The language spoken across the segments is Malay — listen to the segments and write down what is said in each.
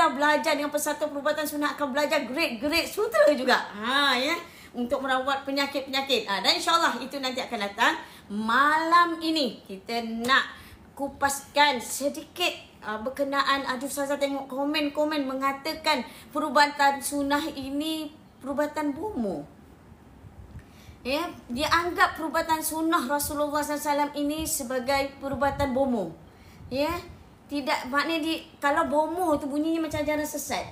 anda belajar dengan Persatuan Perubatan Sunnah akan belajar grade-grade sutera juga. Ya, untuk merawat penyakit-penyakit. Dan insyaAllah itu nanti akan datang. Malam ini kita nak kupaskan sedikit berkenaan. Ustazah tengok komen-komen mengatakan perubatan sunnah ini perubatan bomoh. Ya, dia anggap perubatan sunnah Rasulullah SAW ini sebagai perubatan bomoh. Ya, tidak, maknanya kalau bomoh tu bunyinya macam ajaran sesat.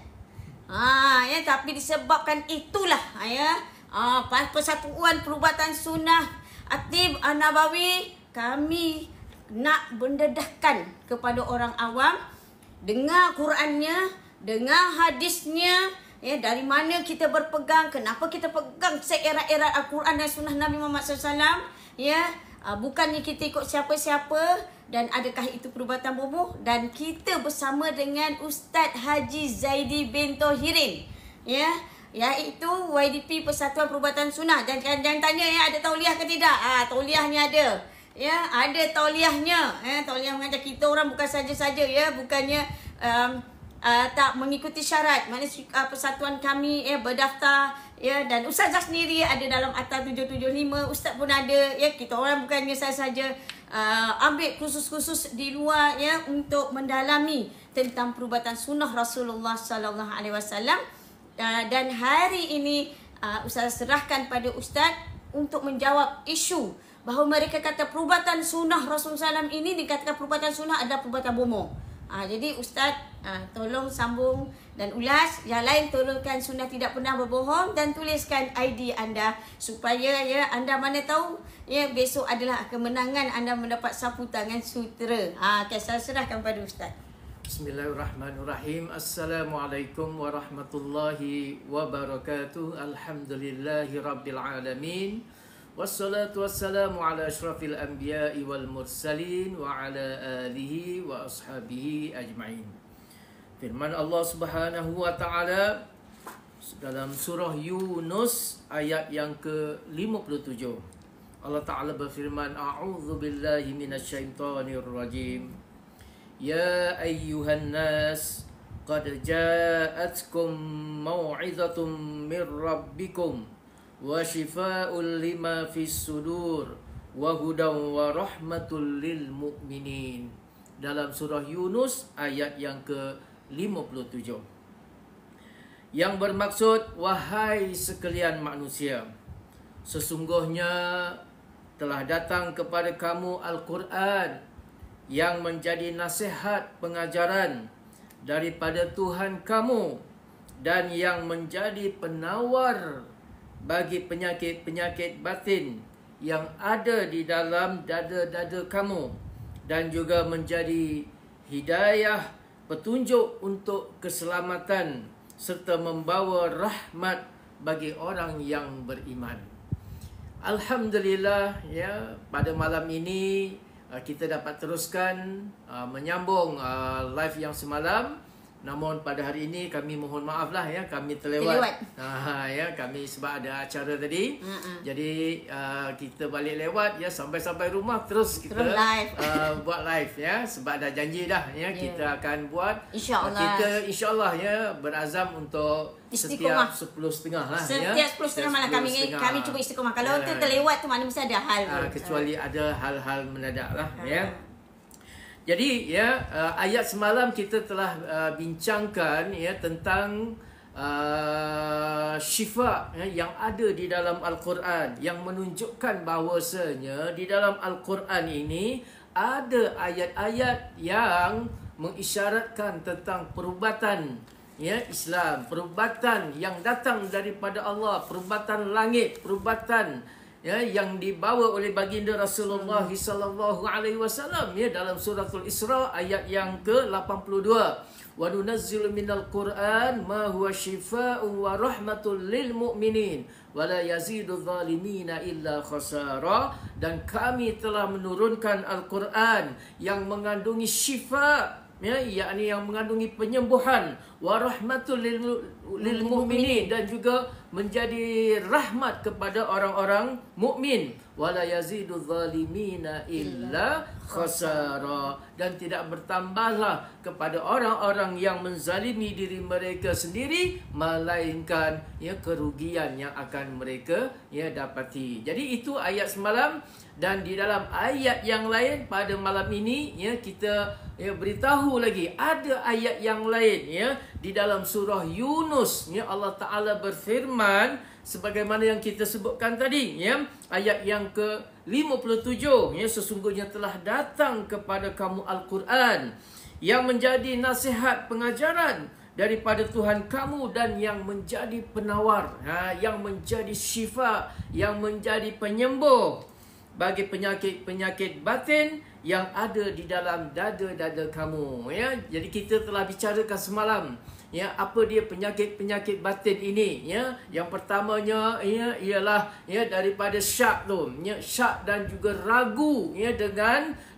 Ya, tapi disebabkan itulah ya, Persatuan Perubatan Sunnah At-Tib An-Nabawi, kami nak mendedahkan kepada orang awam, dengar Qurannya, dengar hadisnya, ya, dari mana kita berpegang, kenapa kita pegang seerat-erat Al-Quran dan Sunnah Nabi Muhammad SAW, ya, bukannya kita ikut siapa-siapa, dan adakah itu perubatan bomoh. Dan kita bersama dengan Ustaz Haji Zaidi bin Tohirin, ya, iaitu YDP Persatuan Perubatan Sunnah. Dan jangan tanya ya, ada tauliah ke tidak. Tauliahnya ada. Ya, ada tauliahnya. Tauliah mengajar kita orang bukan saja-saja, ya, bukannya tak mengikuti syarat. Maknanya persatuan kami berdaftar, ya, dan ustazah sendiri ada dalam Atas 775, ustaz pun ada, ya. Kita orang bukannya saja-saja ambil khusus-khusus di luar, ya, untuk mendalami tentang perubatan sunnah Rasulullah sallallahu alaihi wasallam. Dan hari ini ustazah serahkan pada ustaz untuk menjawab isu bahawa mereka kata perubatan sunnah Rasulullah SAW ini dikatakan perubatan sunnah adalah perubatan bomoh. Jadi ustaz tolong sambung dan ulas. Yang lain tolongkan Sunnah Tidak Pernah Berbohong dan tuliskan ID anda supaya, ya, anda mana tahu, ya, besok adalah kemenangan anda mendapat sapu tangan sutera. Saya serahkan pada ustaz. Bismillahirrahmanirrahim. Assalamualaikum warahmatullahi wabarakatuh. Alhamdulillahi rabbil alamin. Wassalatu wassalamu ala asyrafil anbiya'i wal mursalin wa ala alihi wa ashabihi ajma'in. Firman Allah Subhanahu wa taala dalam surah Yunus ayat yang ke-57. Allah Taala berfirman, A'udzu billahi minasyaitonir rajim. Ya ayyuhan nas qad ja'atkum mau'izatun mir rabbikum wa shifaa'un lima fis sudur wa hudan wa rahmatul lil mu'minin. Dalam surah Yunus ayat yang ke-57, yang bermaksud, wahai sekalian manusia, sesungguhnya telah datang kepada kamu Al-Quran yang menjadi nasihat pengajaran daripada Tuhan kamu dan yang menjadi penawar bagi penyakit-penyakit batin yang ada di dalam dada-dada kamu, dan juga menjadi hidayah, petunjuk untuk keselamatan, serta membawa rahmat bagi orang yang beriman. Alhamdulillah, ya, pada malam ini kita dapat teruskan menyambung live yang semalam. Namun pada hari ini kami mohon maaf lah, ya, kami terlewat. Ya, kami sebab ada acara tadi. Jadi kita balik lewat, ya, sampai rumah terus kita live. Buat live, ya, sebab dah janji dah, ya, kita akan buat. InsyaAllah. Kita insyaAllah, ya, berazam untuk Istiqomah. setiap 10.30 lah, setiap ya. 10.30 malam kami cuba istiqomah. Kalau tu terlewat tu maknanya mesti ada hal. Kecuali ada hal-hal mendadak lah, ya. Jadi, ya, ayat semalam kita telah bincangkan, ya, tentang syifa, ya, yang ada di dalam Al-Quran, yang menunjukkan bahawasanya di dalam Al-Quran ini ada ayat-ayat yang mengisyaratkan tentang perubatan, ya, Islam, perubatan yang datang daripada Allah, perubatan langit, perubatan, ya, yang dibawa oleh baginda Rasulullah sallallahu alaihi wasallam, ya, dalam suratul Isra ayat yang ke-82. Wa nunazzilu minal Qur'an ma huwa syifaa'un wa rahmatul lil mu'minin wa la yazidu zalimina illa khasara. Dan kami telah menurunkan Al-Quran yang mengandungi syifa', ya, yakni yang mengandungi penyembuhan, wa rahmatul lil mu'minin, dan juga menjadi rahmat kepada orang-orang mukmin. Wala yazidul zalimina illa khasara, dan tidak bertambahlah kepada orang-orang yang menzalimi diri mereka sendiri melainkan kerugian yang akan mereka dapati. Jadi itu ayat semalam. Dan di dalam ayat yang lain pada malam ini kita beritahu lagi ada ayat yang lain di dalam surah Yunus. Allah Taala berfirman sebagaimana yang kita sebutkan tadi, ayat yang ke-57, sesungguhnya telah datang kepada kamu Al-Quran yang menjadi nasihat pengajaran daripada Tuhan kamu dan yang menjadi penawar, yang menjadi syifa, yang menjadi penyembuh bagi penyakit-penyakit batin yang ada di dalam dada-dada kamu. Jadi kita telah bicarakan semalam apa dia penyakit-penyakit batin ini. Yang pertamanya ialah daripada syak tu, syak dan juga ragu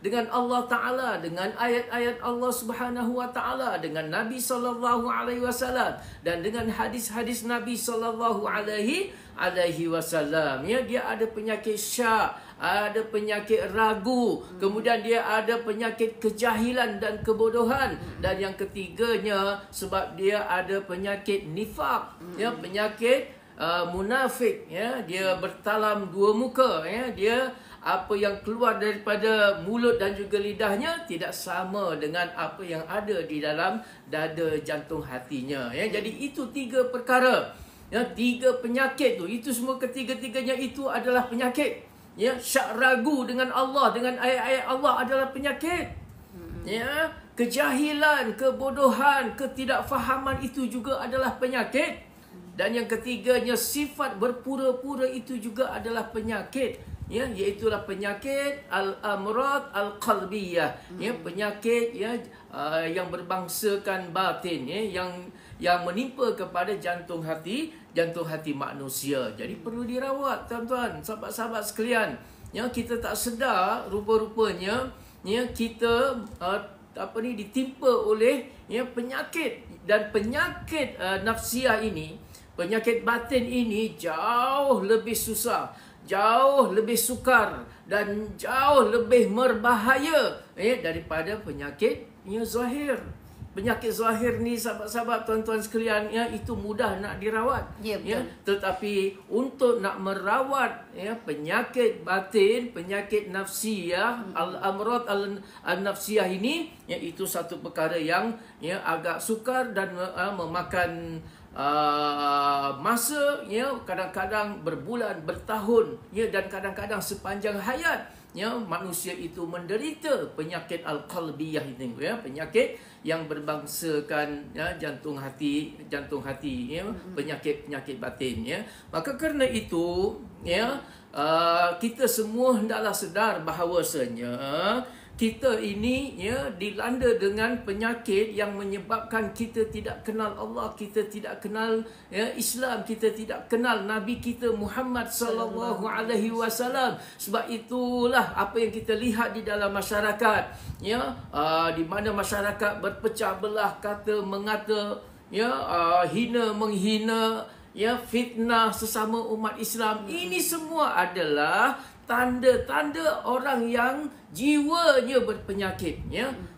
dengan Allah Taala, dengan ayat-ayat Allah Subhanahu Wa Taala, dengan Nabi sallallahu alaihi wasallam dan dengan hadis-hadis Nabi sallallahu alaihi wasallam. Dia ada penyakit syak, ada penyakit ragu, kemudian dia ada penyakit kejahilan dan kebodohan, dan yang ketiganya sebab dia ada penyakit nifaq, penyakit munafik, dia bertalam dua muka, dia apa yang keluar daripada mulut dan juga lidahnya tidak sama dengan apa yang ada di dalam dada jantung hatinya. Jadi itu tiga perkara, tiga penyakit tu, itu semua ketiga-tiganya itu adalah penyakit. Syak ragu dengan Allah, dengan ayat-ayat Allah adalah penyakit. Kejahilan, kebodohan, ketidakfahaman itu juga adalah penyakit. Dan yang ketiganya sifat berpura-pura itu juga adalah penyakit. Iaitulah penyakit al-amrad al-qalbiyah, penyakit yang berbangsakan batin, yang menimpa kepada jantung hati manusia. Jadi perlu dirawat, tuan-tuan, sahabat-sahabat sekalian. Kita tak sedar rupa-rupanya kita ditimpa oleh penyakit, dan penyakit nafsiah ini, penyakit batin ini jauh lebih susah, jauh lebih sukar dan jauh lebih berbahaya daripada penyakit zahir. Penyakit zahir ni, sahabat-sahabat, tuan-tuan sekalian, itu mudah nak dirawat. Tetapi untuk nak merawat penyakit batin, penyakit nafsiyah, al-amrad al-nafsiyah ini, itu satu perkara yang agak sukar dan memakan masa, kadang-kadang berbulan, bertahun, dan kadang-kadang sepanjang hayat. Manusia itu menderita penyakit al-qalbiyah ini, penyakit yang berbangsakan jantung hati, penyakit batin. Maka kerana itu kita semua hendaklah sedar bahawasanya kita ini dilanda dengan penyakit yang menyebabkan kita tidak kenal Allah, kita tidak kenal Islam, kita tidak kenal Nabi kita Muhammad sallallahu alaihi wasallam. Sebab itulah apa yang kita lihat di dalam masyarakat, di mana masyarakat berpecah belah, kata mengata, hina menghina, fitnah sesama umat Islam. Ini semua adalah tanda-tanda orang yang jiwanya berpenyakit.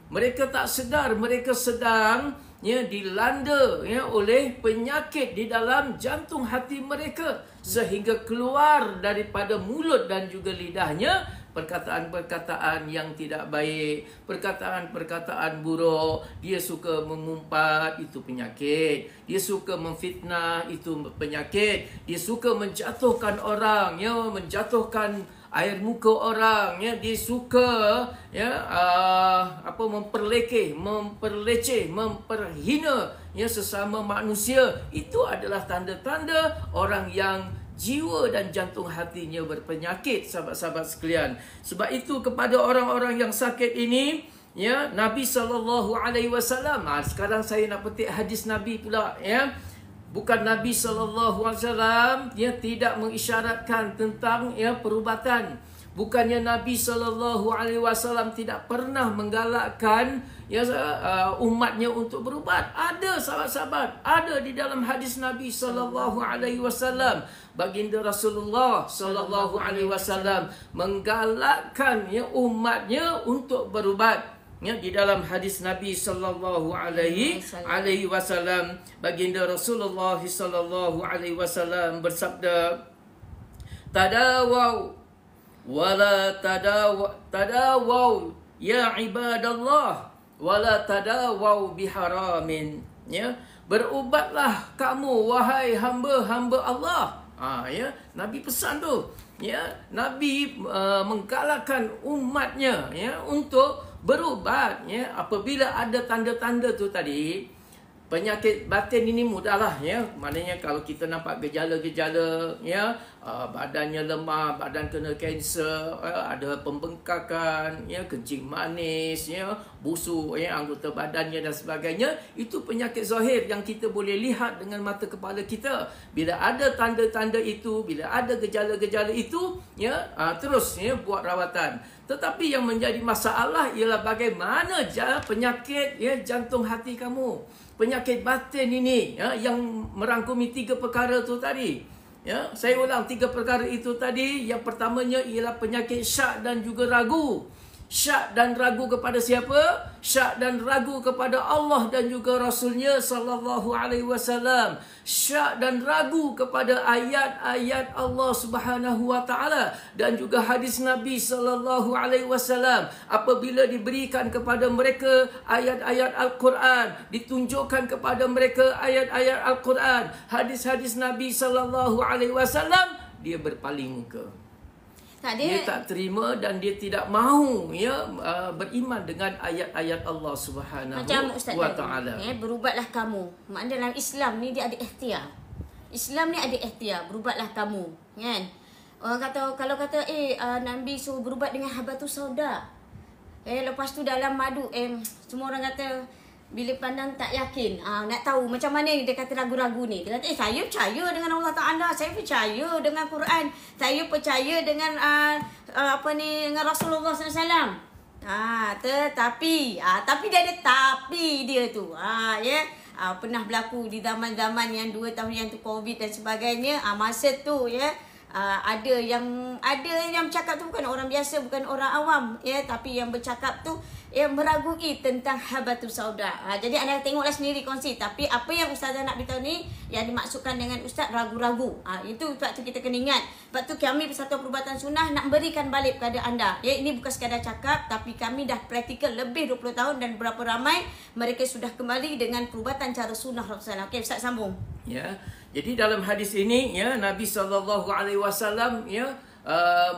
Mereka tak sedar mereka sedang dilanda oleh penyakit di dalam jantung hati mereka, sehingga keluar daripada mulut dan juga lidahnya perkataan-perkataan yang tidak baik, perkataan-perkataan buruk. Dia suka mengumpat, itu penyakit. Dia suka memfitnah, itu penyakit. Dia suka menjatuhkan orang, menjatuhkan air muka orang, dia suka memperleceh, memperhina sesama manusia. Itu adalah tanda-tanda orang yang jiwa dan jantung hatinya berpenyakit, sahabat-sahabat sekalian. Sebab itu kepada orang-orang yang sakit ini, Nabi SAW, sekarang saya nak petik hadis Nabi pula, bukan Nabi SAW tidak mengisyaratkan tentang perubatan. Bukannya Nabi SAW tidak pernah menggalakkan umatnya untuk berubat. Ada sahabat-sahabat, ada di dalam hadis Nabi SAW. Baginda Rasulullah SAW menggalakkan umatnya untuk berubat. Di dalam hadis Nabi SAW, baginda Rasulullah SAW bersabda, tadawau wala tadawau ya ibadallah wala tadawau biharamin. Berubatlah kamu wahai hamba-hamba Allah. Nabi pesan tu. Nabi menggalakkan umatnya untuk berubat. Apabila ada tanda-tanda tu tadi, penyakit batin ini mudahlah. Maknanya kalau kita nampak gejala-gejala, badannya lemah, badan kena kanser, ada pembengkakan, kencing manis, busuk, anggota badannya dan sebagainya, itu penyakit zahir yang kita boleh lihat dengan mata kepala kita. Bila ada tanda-tanda itu, bila ada gejala-gejala itu, terus buat rawatan. Tetapi yang menjadi masalah ialah bagaimana penyakit jantung hati kamu, penyakit batin ini, yang merangkumi 3 perkara tu tadi. Saya ulang 3 perkara itu tadi. Yang pertamanya ialah penyakit syak dan juga ragu. Syak dan ragu kepada siapa? Syak dan ragu kepada Allah dan juga Rasulnya sallallahu alaihi wasallam. Syak dan ragu kepada ayat-ayat Allah Subhanahu wa taala dan juga hadis Nabi sallallahu alaihi wasallam. Apabila diberikan kepada mereka ayat-ayat Al-Quran, ditunjukkan kepada mereka ayat-ayat Al-Quran, hadis-hadis Nabi sallallahu alaihi wasallam, dia berpaling muka. Dia tak terima dan dia tidak mahu beriman dengan ayat-ayat Allah Subhanahu wa taala. Berubatlah kamu. Maknanya dalam Islam ni dia ada ikhtiar. Islam ni ada ikhtiar, berubatlah kamu, kan? Orang kata kalau kata Nabi suruh berubat dengan habatus sauda. Lepas tu dalam madu semua orang kata bila pandang tak yakin, nak tahu macam mana ni, dia kata ragu-ragu ni. Dia kata saya percaya dengan Allah Taala, saya percaya dengan Quran, saya percaya dengan dengan Rasulullah SAW. Tetapi dia ada tapi dia tu. Pernah berlaku di zaman-zaman yang 2 tahun yang tu Covid dan sebagainya. Masa tu ada yang bercakap tu bukan orang biasa, bukan orang awam, tapi yang bercakap tu meragui tentang habatus sauda. Jadi anda tengoklah sendiri kongsi. Tapi apa yang Ustazah nak beritahu ni, yang dimaksudkan dengan Ustaz ragu-ragu. Itu sebab tu kita kena ingat. Sebab tu kami Persatuan Perubatan Sunnah nak berikan balik kepada anda. Ini bukan sekadar cakap, tapi kami dah praktikal lebih 20 tahun dan berapa ramai mereka sudah kembali dengan perubatan cara sunnah Rasulullah. Okey, Ustaz sambung. Jadi dalam hadis ini Nabi SAW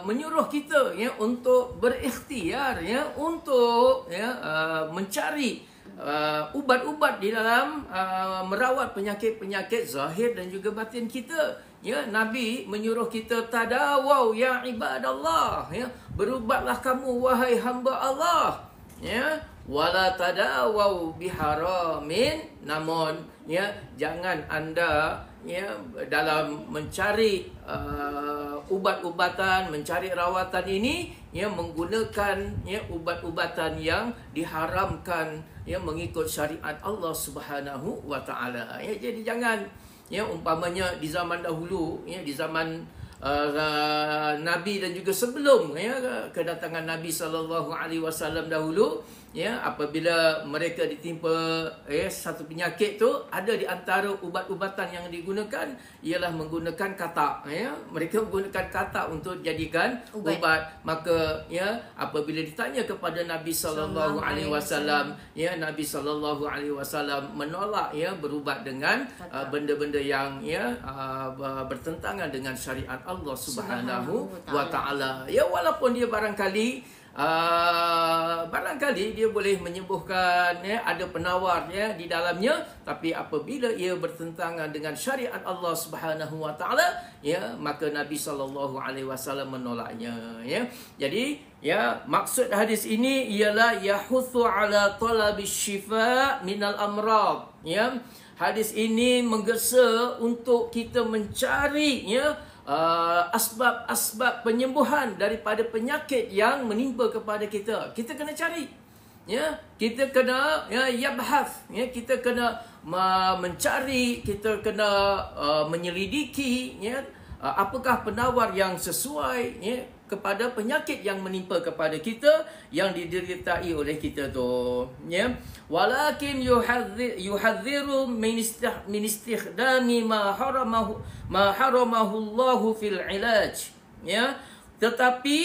menyuruh kita untuk berikhtiar untuk mencari ubat-ubat di dalam merawat penyakit-penyakit zahir dan juga batin kita. Nabi menyuruh kita tadawau ya ibadallah, berubatlah kamu wahai hamba Allah, wala tadawau biharamin, namun jangan anda dalam mencari ubat-ubatan, mencari rawatan ini menggunakan ubat-ubatan yang diharamkan mengikut syariat Allah Subhanahu wa taala. Jadi jangan umpamanya di zaman dahulu, di zaman Nabi dan juga sebelum kedatangan Nabi SAW dahulu, apabila mereka ditimpa satu penyakit tu, ada di antara ubat-ubatan yang digunakan ialah menggunakan katak. Mereka menggunakan katak untuk jadikan ubat. Maka apabila ditanya kepada Nabi SAW, Nabi SAW menolak berubat dengan benda-benda yang bertentangan dengan syariat Allah Subhanahu wa taala. Walaupun dia barangkali dia boleh menyembuhkan, ada penawar di dalamnya, tapi apabila ia bertentangan dengan syariat Allah Subhanahu wa taala, maka Nabi SAW menolaknya. Jadi maksud hadis ini ialah yahuthu ala talabis syifa minal amrad. Hadis ini menggesa untuk kita mencari asbab-asbab penyembuhan daripada penyakit yang menimpa kepada kita. Kita kena cari. Ya, kita kena yabhath, kita kena mencari, kita kena menyelidiki, apakah penawar yang sesuai kepada penyakit yang menimpa kepada kita, yang didertai oleh kita tu. Walakin yuhadhiru min istikhdami ma haramahu Allahu fil ilaj. Tetapi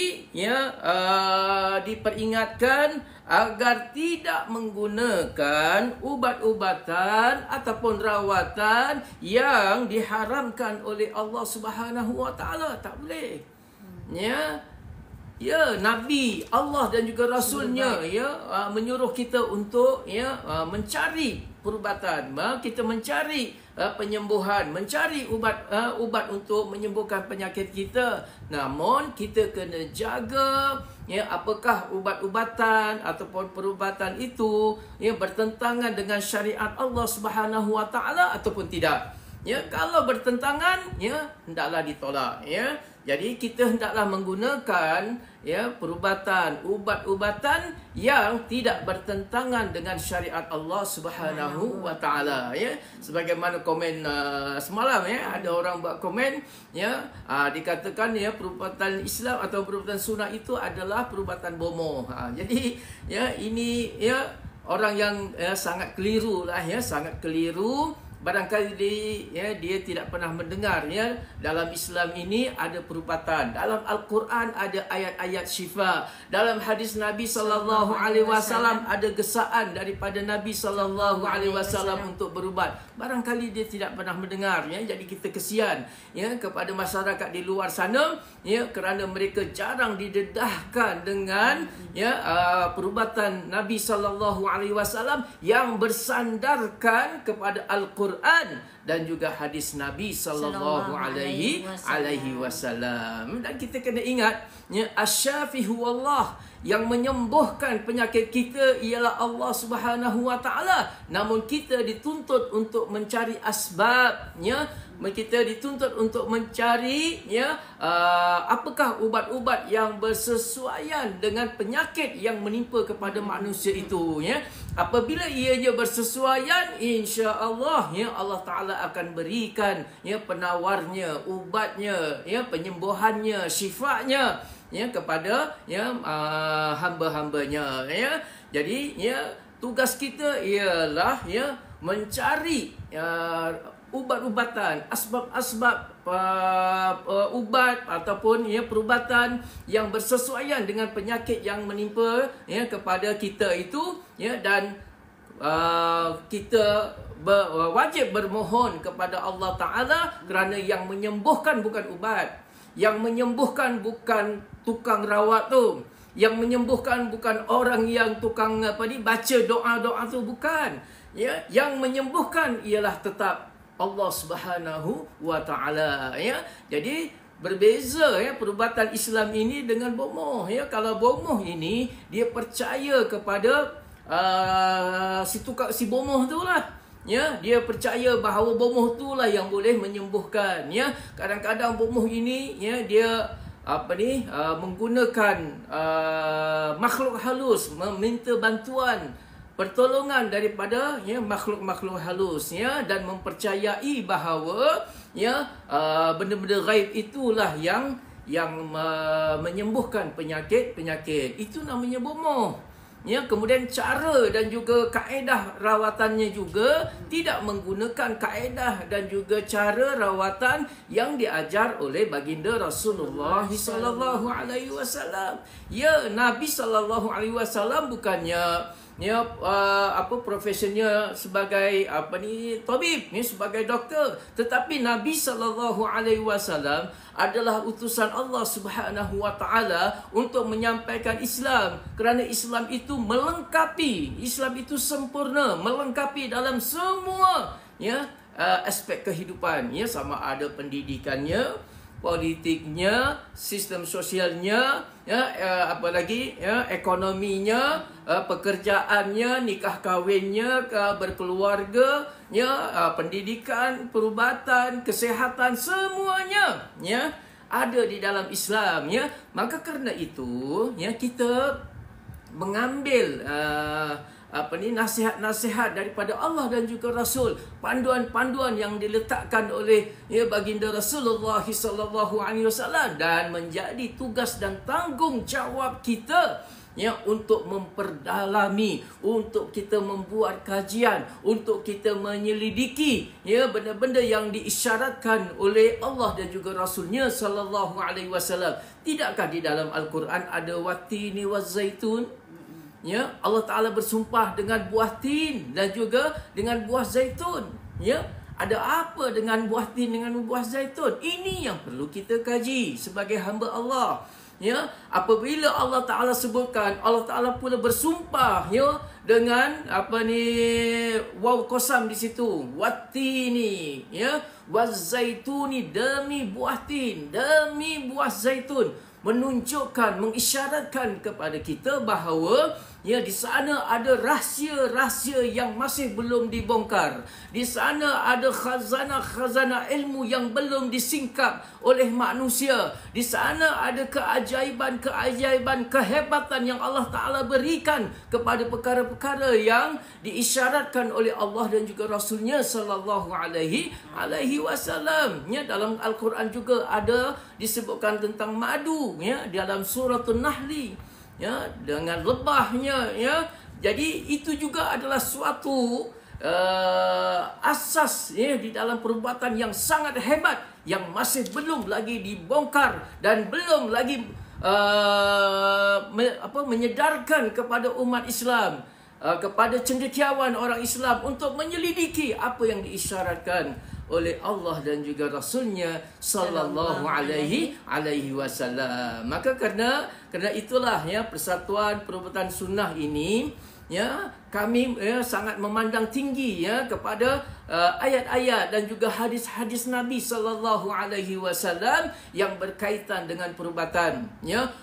diperingatkan agar tidak menggunakan ubat-ubatan ataupun rawatan yang diharamkan oleh Allah Subhanahu wa taala. Tak boleh. Nabi Allah dan juga Rasulnya menyuruh kita untuk mencari perubatan, kita mencari penyembuhan, mencari ubat untuk menyembuhkan penyakit kita. Namun kita kena jaga apakah ubat-ubatan ataupun perubatan itu bertentangan dengan syariat Allah Subhanahu wa taala ataupun tidak. Kalau bertentangan, hendaklah ditolak. Jadi kita hendaklah menggunakan perubatan, ubat-ubatan yang tidak bertentangan dengan syariat Allah Subhanahu wa taala. Sebagaimana komen semalam, ada orang buat komen, dikatakan perubatan Islam atau perubatan sunnah itu adalah perubatan bomoh. Jadi ini orang yang sangat keliru lah, sangat keliru. Barangkali dia tidak pernah mendengar dalam Islam ini ada perubatan. Dalam Al-Quran ada ayat-ayat syifa. Dalam hadis Nabi sallallahu alaihi wasallam ada gesaan daripada Nabi sallallahu alaihi wasallam untuk berubat. Barangkali dia tidak pernah mendengar. Jadi kita kesian kepada masyarakat di luar sana kerana mereka jarang didedahkan dengan perubatan Nabi sallallahu alaihi wasallam yang bersandarkan kepada Al-Quran dan juga hadis Nabi sallallahu alaihi wasallam. Dan kita kena ingat, asy-syafihu Allah, yang menyembuhkan penyakit kita ialah Allah Subhanahu wa taala. Namun kita dituntut untuk mencari asbabnya. Kita dituntut untuk mencari apakah ubat-ubat yang bersesuaian dengan penyakit yang menimpa kepada manusia itu. Apabila ianya bersesuaian, insya-Allah Allah Taala akan berikan penawarnya, ubatnya, penyembuhannya, syifanya kepada hamba-hambanya. Jadi tugas kita ialah mencari ubat-ubatan, asbab-asbab ubat ataupun perubatan yang bersesuaian dengan penyakit yang menimpa kepada kita itu, dan kita wajib bermohon kepada Allah Ta'ala, kerana yang menyembuhkan bukan ubat, yang menyembuhkan bukan tukang rawat tu, yang menyembuhkan bukan orang yang tukang baca doa-doa tu, bukan. Yang menyembuhkan ialah tetap Allah Subhanahu wa taala. Jadi berbeza perubatan Islam ini dengan bomoh. Kalau bomoh ini dia percaya kepada si bomoh tu lah. Dia percaya bahawa bomoh tu lah yang boleh menyembuhkan. Kadang-kadang bomoh ini dia menggunakan makhluk halus, meminta bantuan, pertolongan daripada makhluk-makhluk halus, dan mempercayai bahawa benda-benda gaib itulah yang menyembuhkan penyakit-penyakit. Itu namanya bomoh. Kemudian cara dan juga kaedah rawatannya juga tidak menggunakan kaedah dan juga cara rawatan yang diajar oleh baginda Rasulullah sallallahu alaihi wasallam. Nabi sallallahu alaihi wasallam bukannya profesinya sebagai tabib, sebagai doktor, tetapi Nabi sallallahu alaihi wasallam adalah utusan Allah Subhanahu wa taala untuk menyampaikan Islam, kerana Islam itu melengkapi, Islam itu sempurna, melengkapi dalam semua aspek kehidupan, sama ada pendidikannya, politiknya, sistem sosialnya, apa lagi, ekonominya, pekerjaannya, nikah kahwinnya, berkeluarga, pendidikan, perubatan, kesihatan, semuanya ada di dalam Islam. Maka kerana itu kita mengambil nasihat-nasihat daripada Allah dan juga Rasul, panduan-panduan yang diletakkan oleh baginda Rasulullah sallallahu alaihi wasallam, dan menjadi tugas dan tanggungjawab kita untuk memperdalami, untuk kita membuat kajian, untuk kita menyelidiki benda-benda yang diisyaratkan oleh Allah dan juga Rasulnya sallallahu alaihi wasallam. Tidakkah di dalam Al-Quran ada watini wazaitun? Allah Ta'ala bersumpah dengan buah tin dan juga dengan buah zaitun. Ada apa dengan buah tin, dengan buah zaitun? Ini yang perlu kita kaji sebagai hamba Allah. Apabila Allah Ta'ala sebutkan, Allah Ta'ala pula bersumpah dengan waw qasam di situ, watini wazaituni, demi buah tin, demi buah zaitun, menunjukkan, mengisyaratkan kepada kita bahawa di sana ada rahsia-rahsia yang masih belum dibongkar. Di sana ada khazanah-khazanah ilmu yang belum disingkap oleh manusia. Di sana ada keajaiban-keajaiban, kehebatan yang Allah Ta'ala berikan kepada perkara-perkara yang diisyaratkan oleh Allah dan juga Rasulnya sallallahu alaihi wasallam. Dalam Al-Quran juga ada disebutkan tentang madu, dalam suratul Nahli, dengan lebahnya, Jadi itu juga adalah suatu asas di dalam perbuatan yang sangat hebat, yang masih belum lagi dibongkar dan belum lagi menyedarkan kepada umat Islam, kepada cendekiawan orang Islam untuk menyelidiki apa yang diisyaratkan oleh Allah dan juga Rasulnya sallallahu alaihi wasallam. Maka kerana itulah persatuan perubatan sunnah ini, kami sangat memandang tinggi kepada ayat-ayat dan juga hadis-hadis Nabi sallallahu alaihi wasallam yang berkaitan dengan perubatan.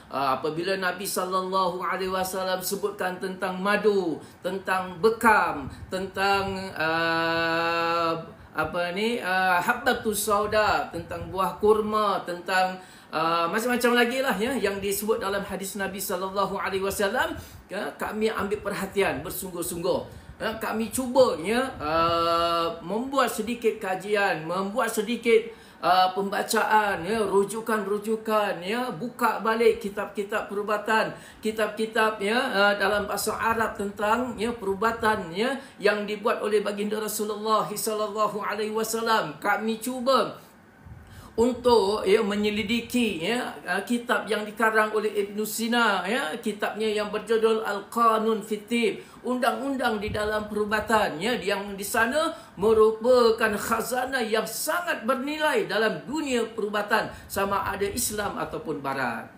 Apabila Nabi sallallahu alaihi wasallam sebutkan tentang madu, tentang bekam, tentang habbatus sauda, tentang buah kurma, tentang macam-macam lagi lah yang disebut dalam hadis Nabi sallallahu alaihi wasallam, kami ambil perhatian bersungguh-sungguh. Kami cuba membuat sedikit kajian, membuat sedikit pembacaan, rujukan-rujukan, buka balik kitab-kitab perubatan, kitab-kitab dalam bahasa Arab tentang perubatan yang dibuat oleh baginda Rasulullah sallallahu alaihi wasallam. Kami cuba untuk menyelidiki kitab yang dikarang oleh Ibn Sina, kitabnya yang berjudul Al-Qanun fit Tib, undang-undang di dalam perubatan, yang di sana merupakan khazanah yang sangat bernilai dalam dunia perubatan, sama ada Islam ataupun Barat.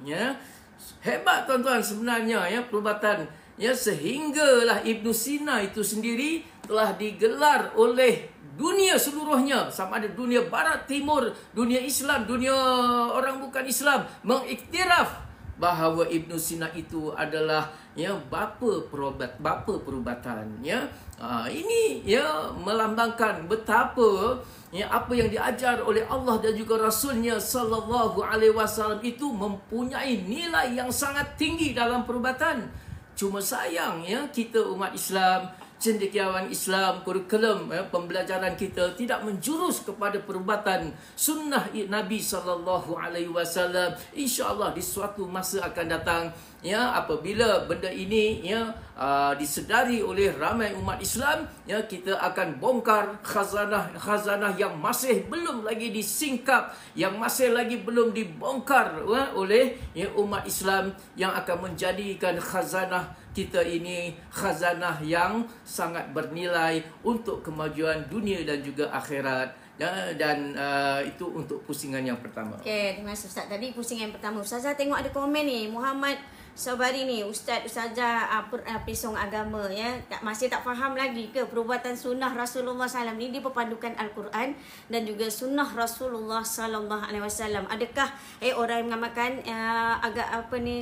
Hebat tuan-tuan sebenarnya perubatan, sehinggalah Ibn Sina itu sendiri telah digelar oleh dunia seluruhnya, sama ada dunia Barat, Timur, dunia Islam, dunia orang bukan Islam, mengiktiraf bahawa Ibn Sina itu adalah bapa perubatan. Ini melambangkan betapa apa yang diajar oleh Allah dan juga Rasulnya sallallahu alaihi wasallam itu mempunyai nilai yang sangat tinggi dalam perubatan. Cuma sayang kita umat Islam, cendekiawan Islam, kurikulum pembelajaran kita tidak menjurus kepada perubatan sunnah Nabi sallallahu alaihi wasallam. Insya-Allah di suatu masa akan datang, apabila benda ini disedari oleh ramai umat Islam, kita akan bongkar khazanah yang masih belum lagi disingkap, yang masih lagi belum dibongkar oleh umat Islam, yang akan menjadikan khazanah kita ini khazanah yang sangat bernilai untuk kemajuan dunia dan juga akhirat. Dan itu untuk pusingan yang pertama. Okey, terima kasih Ustaz. Tadi pusingan yang pertama. Ustazah tengok ada komen ni, Muhammad Sabari ni ustazah pesong agama ya, masih tak faham lagi ke perubatan sunnah Rasulullah SAW ni diperpadukan Al-Quran dan juga sunnah Rasulullah SAW. Adakah orang yang mengamalkan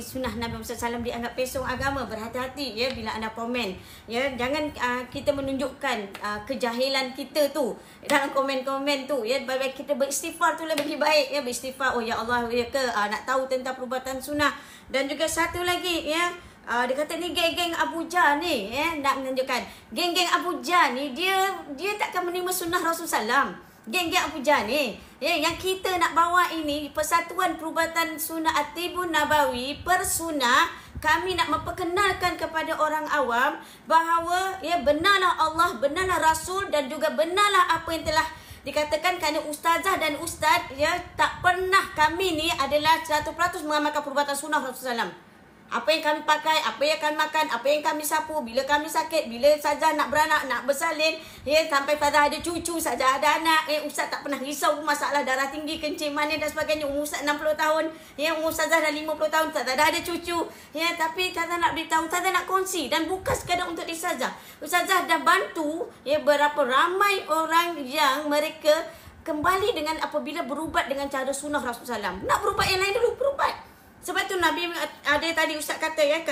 sunnah Nabi Muhammad SAW dianggap pesong agama? Berhati-hati ya bila anda komen ya, jangan kita menunjukkan kejahilan kita tu dalam komen-komen tu ya. Baik kita beristighfar tu lebih baik ya, beristighfar, oh ya Allah ya ke nak tahu tentang perubatan sunnah. Dan juga satu lagi ya, dia kata ni geng-geng Abu Jah ni ya, nak menunjukkan geng-geng Abu Jah ni dia takkan menerima sunnah Rasul SAW. Geng-geng Abu Jah ni ya, yang kita nak bawa ini Persatuan Perubatan Sunnah At-Tibun Nabawi Persunnah. Kami nak memperkenalkan kepada orang awam bahawa ya, benarlah Allah, benarlah Rasul dan juga benarlah apa yang telah dikatakan, kerana ustazah dan ustaz ya, tak pernah kami ni adalah 100% mengamalkan perubatan sunnah Rasulullah SAW. Apa yang kami pakai, apa yang kami makan, apa yang kami sapu, bila kami sakit, bila ustazah nak beranak, nak bersalin ya, sampai ustazah ada cucu, ustazah ada anak ustaz tak pernah risau masalah darah tinggi, kencing manis dan sebagainya. Umur ustaz 60 tahun ya, umur ustazah dah 50 tahun, ustazah dah ada cucu ya, tapi ustazah nak beritahu, ustazah nak kongsi, dan bukan sekadar untuk ustazah. Ustazah dah bantu ya berapa ramai orang yang mereka kembali dengan apabila berubat dengan cara sunnah Rasulullah SAW. Nak berubat yang lain dulu, berubat. Sebab tu Nabi ada tadi ustaz kata ya,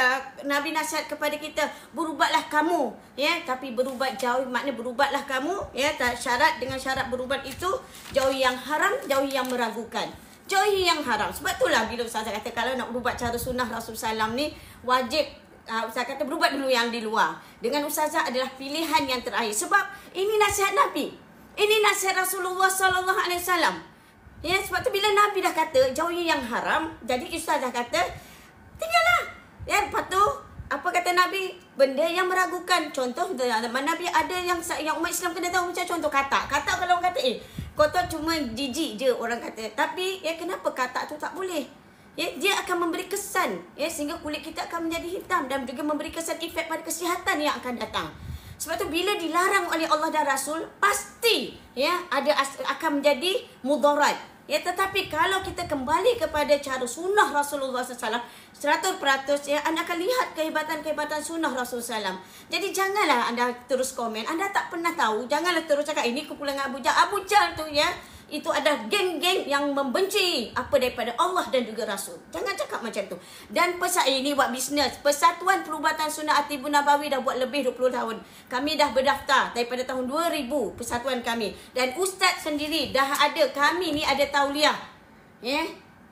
Nabi nasihat kepada kita, berubatlah kamu ya, tapi berubat jauh, maknanya berubatlah kamu ya, syarat dengan syarat berubat itu jauhi yang haram, jauhi yang meragukan, jauhi yang haram. Sebab itulah bila ustaz kata kalau nak berubat cara sunnah Rasulullah SAW ni wajib ustaz kata berubat dulu yang di luar. Dengan ustazah adalah pilihan yang terakhir. Sebab ini nasihat Nabi, ini nasihat Rasulullah SAW. Ya, sebab tu bila Nabi dah kata jauhi yang haram, jadi ustazah kata tinggallah. Ya, lepas tu apa kata Nabi? Benda yang meragukan. Contoh Nabi ada yang umat Islam kena tahu, macam contoh katak. Katak kalau orang kata kau tu cuma jijik je orang kata. Tapi ya, kenapa katak tu tak boleh? Ya, dia akan memberi kesan ya, sehingga kulit kita akan menjadi hitam dan juga memberi kesan efek pada kesihatan yang akan datang. Sebab tu bila dilarang oleh Allah dan Rasul, pasti ya akan menjadi mudarat. Ya, tetapi kalau kita kembali kepada cara sunnah Rasulullah SAW 100% ya, anda akan lihat kehebatan-kehebatan sunnah Rasulullah SAW. Jadi janganlah anda terus komen, anda tak pernah tahu, janganlah terus cakap ini kumpulan Abu Jah. Abu Jah tu ya, itu adalah geng-geng yang membenci apa daripada Allah dan juga Rasul. Jangan cakap macam tu. Dan ini buat bisnes. Persatuan Perubatan Sunnah At-Tibun Nabawi dah buat lebih 20 tahun. Kami dah berdaftar daripada tahun 2000 persatuan kami. Dan ustaz sendiri dah ada, kami ni ada tauliah. Ya.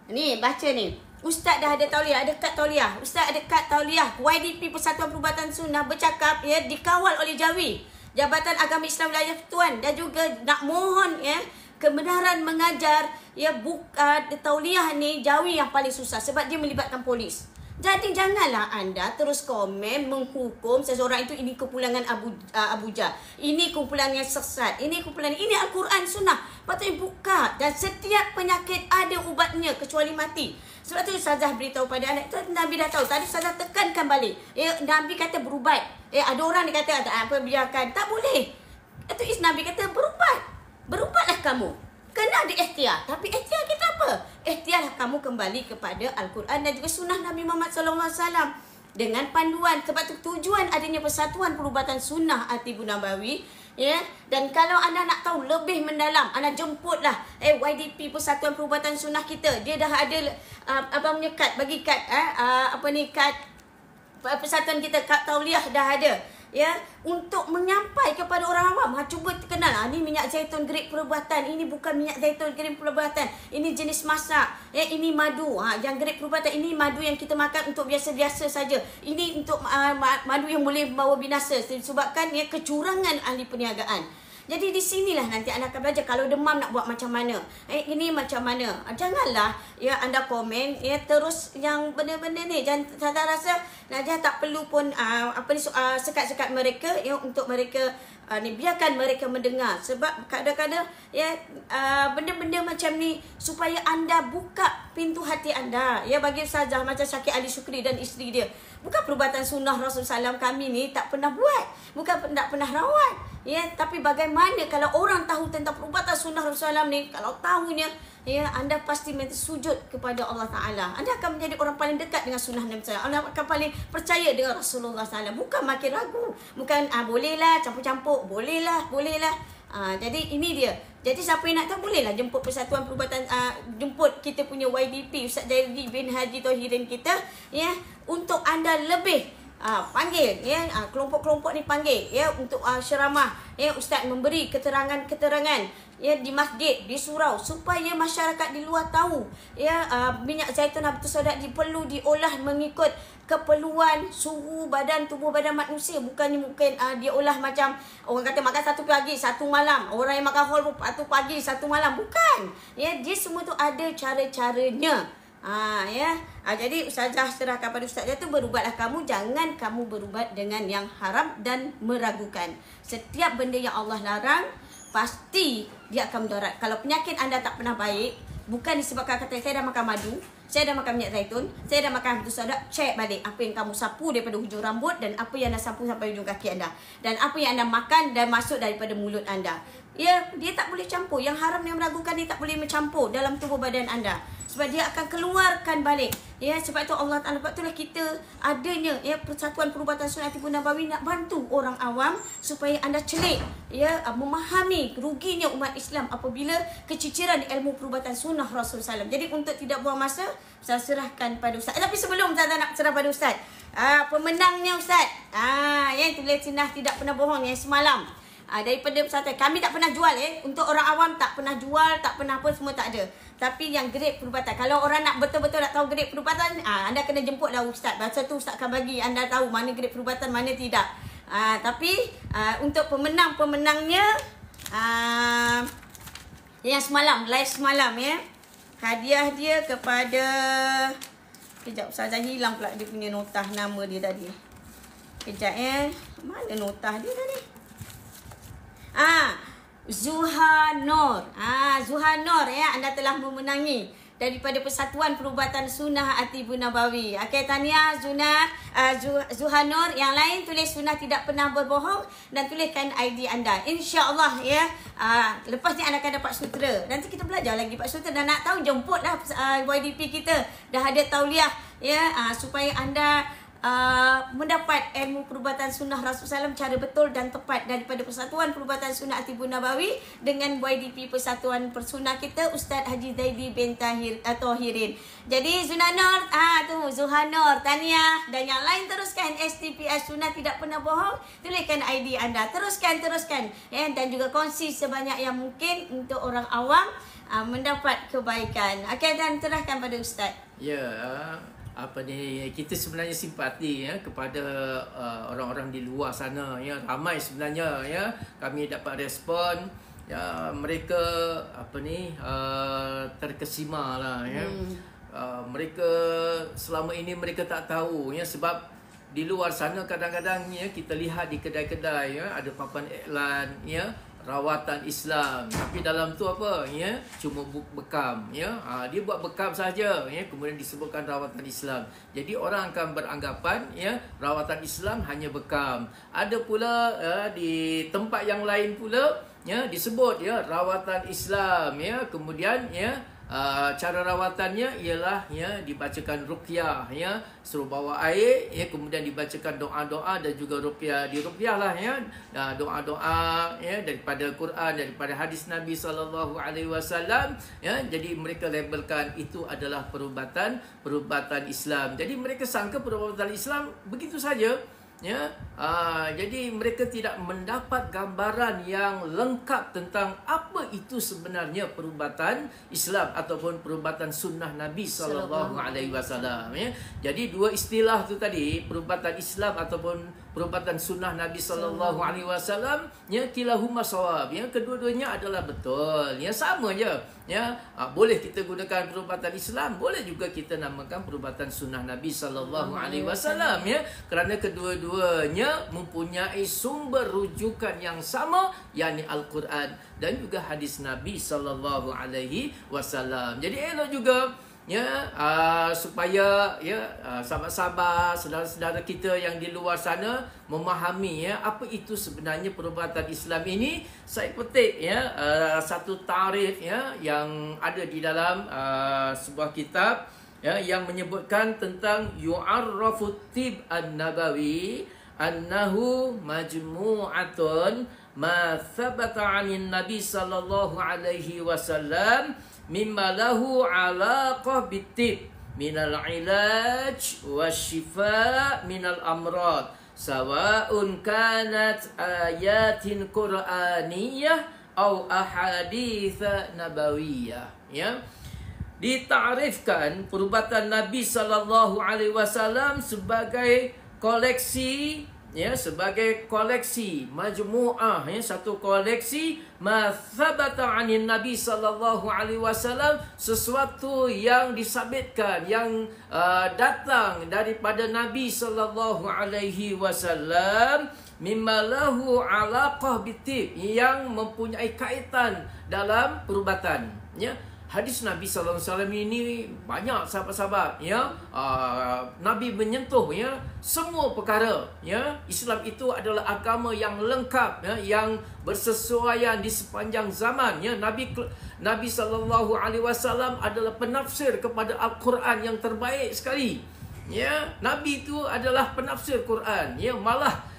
Ni baca ni. Ustaz dah ada tauliah, ada kad tauliah. Ustaz ada kad tauliah. YDP Persatuan Perubatan Sunnah bercakap ya, dikawal oleh JAWI, Jabatan Agama Islam Wilayah Tuan, dan juga nak mohon ya, kebenaran mengajar ya, tauliah ni JAWI yang paling susah sebab dia melibatkan polis. Jadi janganlah anda terus komen menghukum seseorang itu, ini kumpulan Abu Jah, ini kumpulan yang sesat, ini kumpulan ini Al-Quran Sunnah. Patutnya buka, dan setiap penyakit ada ubatnya kecuali mati. Sebab tu ustazah beritahu pada anak itu, Nabi dah tahu. Tadi ustazah tekankan balik. Nabi kata berubat. Ada orang dia kata apa, biarkan. Tak boleh. Itu Nabi kata berubat. Berubatlah kamu. Kena ada ikhtiar. Tapi ikhtiar kita apa? Ikhtiarlah kamu kembali kepada Al-Quran dan juga sunnah Nabi Muhammad SAW dengan panduan. Sebab tu tujuan adanya Persatuan Perubatan Sunnah At-Tibun Nabawi ya. Dan kalau anda nak tahu lebih mendalam, anda jemputlah YDP Persatuan Perubatan Sunnah kita. Dia dah ada abang punya kad, bagi kad kad persatuan kita, kad tauliah dah ada ya, untuk menyampai kepada orang awam. Cuba kenal ni minyak zaitun grade perubatan, ini bukan minyak zaitun grade perubatan, ini jenis masak ya, ini madu yang grade perubatan, ini madu yang kita makan untuk biasa-biasa saja, ini untuk madu yang boleh membawa binasa disebabkan ya kecurangan ahli perniagaan. Jadi di sinilah nanti anda akan belajar kalau demam nak buat macam mana. Ini macam mana. Janganlah ya anda komen ya terus yang benda-benda ni. Jangan saya rasa Najah tak perlu pun sekat-sekat mereka ya, untuk mereka ni biarkan mereka mendengar, sebab kadang-kadang ya benda-benda macam ni supaya anda buka pintu hati anda. Ya, bagi Ustazah macam Syakir Ali Syukri dan isteri dia, bukan perubatan sunnah Rasulullah SAW kami ni tak pernah buat, bukan tak pernah rawat. Ya, tapi bagaimana kalau orang tahu tentang perubatan sunnah Rasulullah SAW ni, kalau tahunya, ya, anda pasti minta sujud kepada Allah Ta'ala. Anda akan menjadi orang paling dekat dengan sunnah Nabi SAW. Anda akan paling percaya dengan Rasulullah SAW. Bukan makin ragu. Bukan, bolehlah, campur-campur. Bolehlah. Jadi ini dia. Jadi siapa yang nak tahu, bolehlah jemput Persatuan Perubatan, jemput kita punya YDP, Ustaz Jaidi bin Haji Tahirin kita, ya, untuk anda lebih panggil, ya, kelompok-kelompok ni panggil, ya, untuk ceramah, ya, Ustaz memberi keterangan-keterangan, ya, di masjid, di surau, supaya masyarakat di luar tahu, ya, minyak zaitun Habbatus Sauda perlu diolah mengikut keperluan suhu badan, tubuh badan manusia. Bukannya mungkin diolah macam orang kata makan satu pagi, satu malam. Orang yang makan whole satu pagi, satu malam. Bukan. Ya, dia semua tu ada cara-caranya. Jadi Ustazah serahkan pada Ustazah tu, berubatlah kamu, jangan kamu berubat dengan yang haram dan meragukan. Setiap benda yang Allah larang pasti dia akan mudarat. Kalau penyakit anda tak pernah baik, bukan disebabkan kata saya dah makan madu, saya dah makan minyak zaitun, saya dah makan Habbatus Sauda, cek balik apa yang kamu sapu daripada hujung rambut dan apa yang anda sapu sampai hujung kaki anda, dan apa yang anda makan dan masuk daripada mulut anda. Ya, dia tak boleh campur. Yang haram yang meragukan dia tak boleh mencampur dalam tubuh badan anda, sebab dia akan keluarkan balik. Ya, sebab itu Allah Ta'ala, sebab itulah kita adanya, ya, Persatuan Perubatan Sunnah Atibun Nabawi nak bantu orang awam supaya anda celik, ya, memahami ruginya umat Islam apabila keciciran ilmu perubatan sunnah Rasulullah SAW. Jadi untuk tidak buang masa, saya serahkan pada Ustaz. Tapi sebelum Ustaz nak serah pada Ustaz, pemenangnya Ustaz, yang tulis sunnah tidak pernah bohong yang semalam, daripada pesantren. Kami tak pernah jual, untuk orang awam tak pernah jual, tak pernah apa, semua tak ada. Tapi yang grade perubatan, kalau orang nak betul-betul nak tahu grade perubatan, anda kena jemputlah Ustaz. Masa tu Ustaz akan bagi anda tahu mana grade perubatan, mana tidak. Tapi untuk pemenangnya yang semalam, live semalam, ya, hadiah dia kepada, kejap Ustazah hilang pula dia punya notah nama dia tadi. Kejap, mana notah dia tadi? Zuha Nur. Zuha Nur, ya, anda telah memenangi daripada Persatuan Perubatan Sunnah Atibun Nabawi. Okey, tahniah Zuha Nur. Yang lain tulis sunnah tidak pernah berbohong dan tuliskan ID anda. InsyaAllah, ya, lepas ni anda akan dapat sutera. Nanti kita belajar lagi Pak Sutera, dan nak tahu jemputlah YDP kita. Dah ada tauliah, ya, supaya anda mendapat ilmu perubatan sunnah Rasulullah SAW cara betul dan tepat daripada Persatuan Perubatan Sunnah Atibun Nabawi dengan YDP Persatuan Persunnah kita, Ustaz Haji Zaidi bin Tahirin. Jadi Zunanor, tu Zuhanor, tahniah. Dan yang lain teruskan STPS Sunnah tidak pernah bohong, tuliskan ID anda, teruskan, dan juga kongsi sebanyak yang mungkin untuk orang awam mendapat kebaikan. Okey, dan serahkan pada Ustaz. Ya, kita sebenarnya simpati, ya, kepada orang-orang di luar sana, ya, ramai sebenarnya, ya, kami dapat respon, ya, mereka terkesima lah, ya. Mereka selama ini mereka tak tahu, ya, sebab di luar sana kadang-kadang, ya, kita lihat di kedai-kedai, ya, ada papan iklan, ya, rawatan Islam, tapi dalam tu apa, ya, cuma bekam, ya, dia buat bekam saja, ya, kemudian disebutkan rawatan Islam. Jadi orang akan beranggapan, ya, rawatan Islam hanya bekam. Ada pula, di tempat yang lain pula, ya, disebut, ya, rawatan Islam, ya, kemudian, ya, cara rawatannya ialah, ya, dibacakan ruqyah, ya, suruh bawa air, ya, kemudian dibacakan doa-doa dan juga ruqyah, diruqyahlah, ya, doa-doa, ya, daripada Quran, daripada hadis Nabi SAW, ya. Jadi mereka labelkan itu adalah perubatan Islam. Jadi mereka sangka perubatan Islam begitu saja, ya. Jadi mereka tidak mendapat gambaran yang lengkap tentang apa itu sebenarnya perubatan Islam ataupun perubatan sunnah Nabi SAW, ya. Jadi dua istilah tu tadi, perubatan Islam ataupun perubatan sunnah Nabi sallallahu alaihi wasallam, ya kilahuma sawab, ya kedua-duanya adalah betul, ya sama je, ya. Boleh kita gunakan perubatan Islam, boleh juga kita namakan perubatan sunnah Nabi sallallahu alaihi wasallam, ya, kerana kedua-duanya mempunyai sumber rujukan yang sama, yakni Al-Quran dan juga hadis Nabi sallallahu alaihi wasallam. Jadi elok juga, ya, supaya, ya, sahabat-sahabat, saudara-saudara kita yang di luar sana memahami, ya, apa itu sebenarnya perubatan Islam ini. Saya petik, ya, satu tarikh, ya, yang ada di dalam sebuah kitab, ya, yang menyebutkan tentang yu'arrafut tib an-nabawi annahu majmu'atun ma thabata 'anil nabi sallallahu alaihi wasallam mimma lahu alaqah bitib minal ilaj wasyifa minal amrad sawa'un kanat ayatin qur'aniyah atau ahadits nabawiyah, ya. Ditarifkan perubatan Nabi sallallahu alaihi wasallam sebagai koleksi, ya, sebagai koleksi majmu'ah, ya, satu koleksi ma thabata 'anil Nabi sallallahu alaihi wasallam, sesuatu yang disabitkan, yang datang daripada Nabi sallallahu alaihi wasallam, mimma lahu alaqah bitib, yang mempunyai kaitan dalam perubatan, ya. Hadis Nabi sallallahu alaihi wasallam ini banyak, sahabat-sahabat, ya. Nabi menyentuh, ya, semua perkara, ya. Islam itu adalah agama yang lengkap, ya, yang bersesuaian di sepanjang zaman, ya. Nabi sallallahu alaihi wasallam adalah penafsir kepada Al-Quran yang terbaik sekali, ya. Nabi itu adalah penafsir Quran, ya. Malah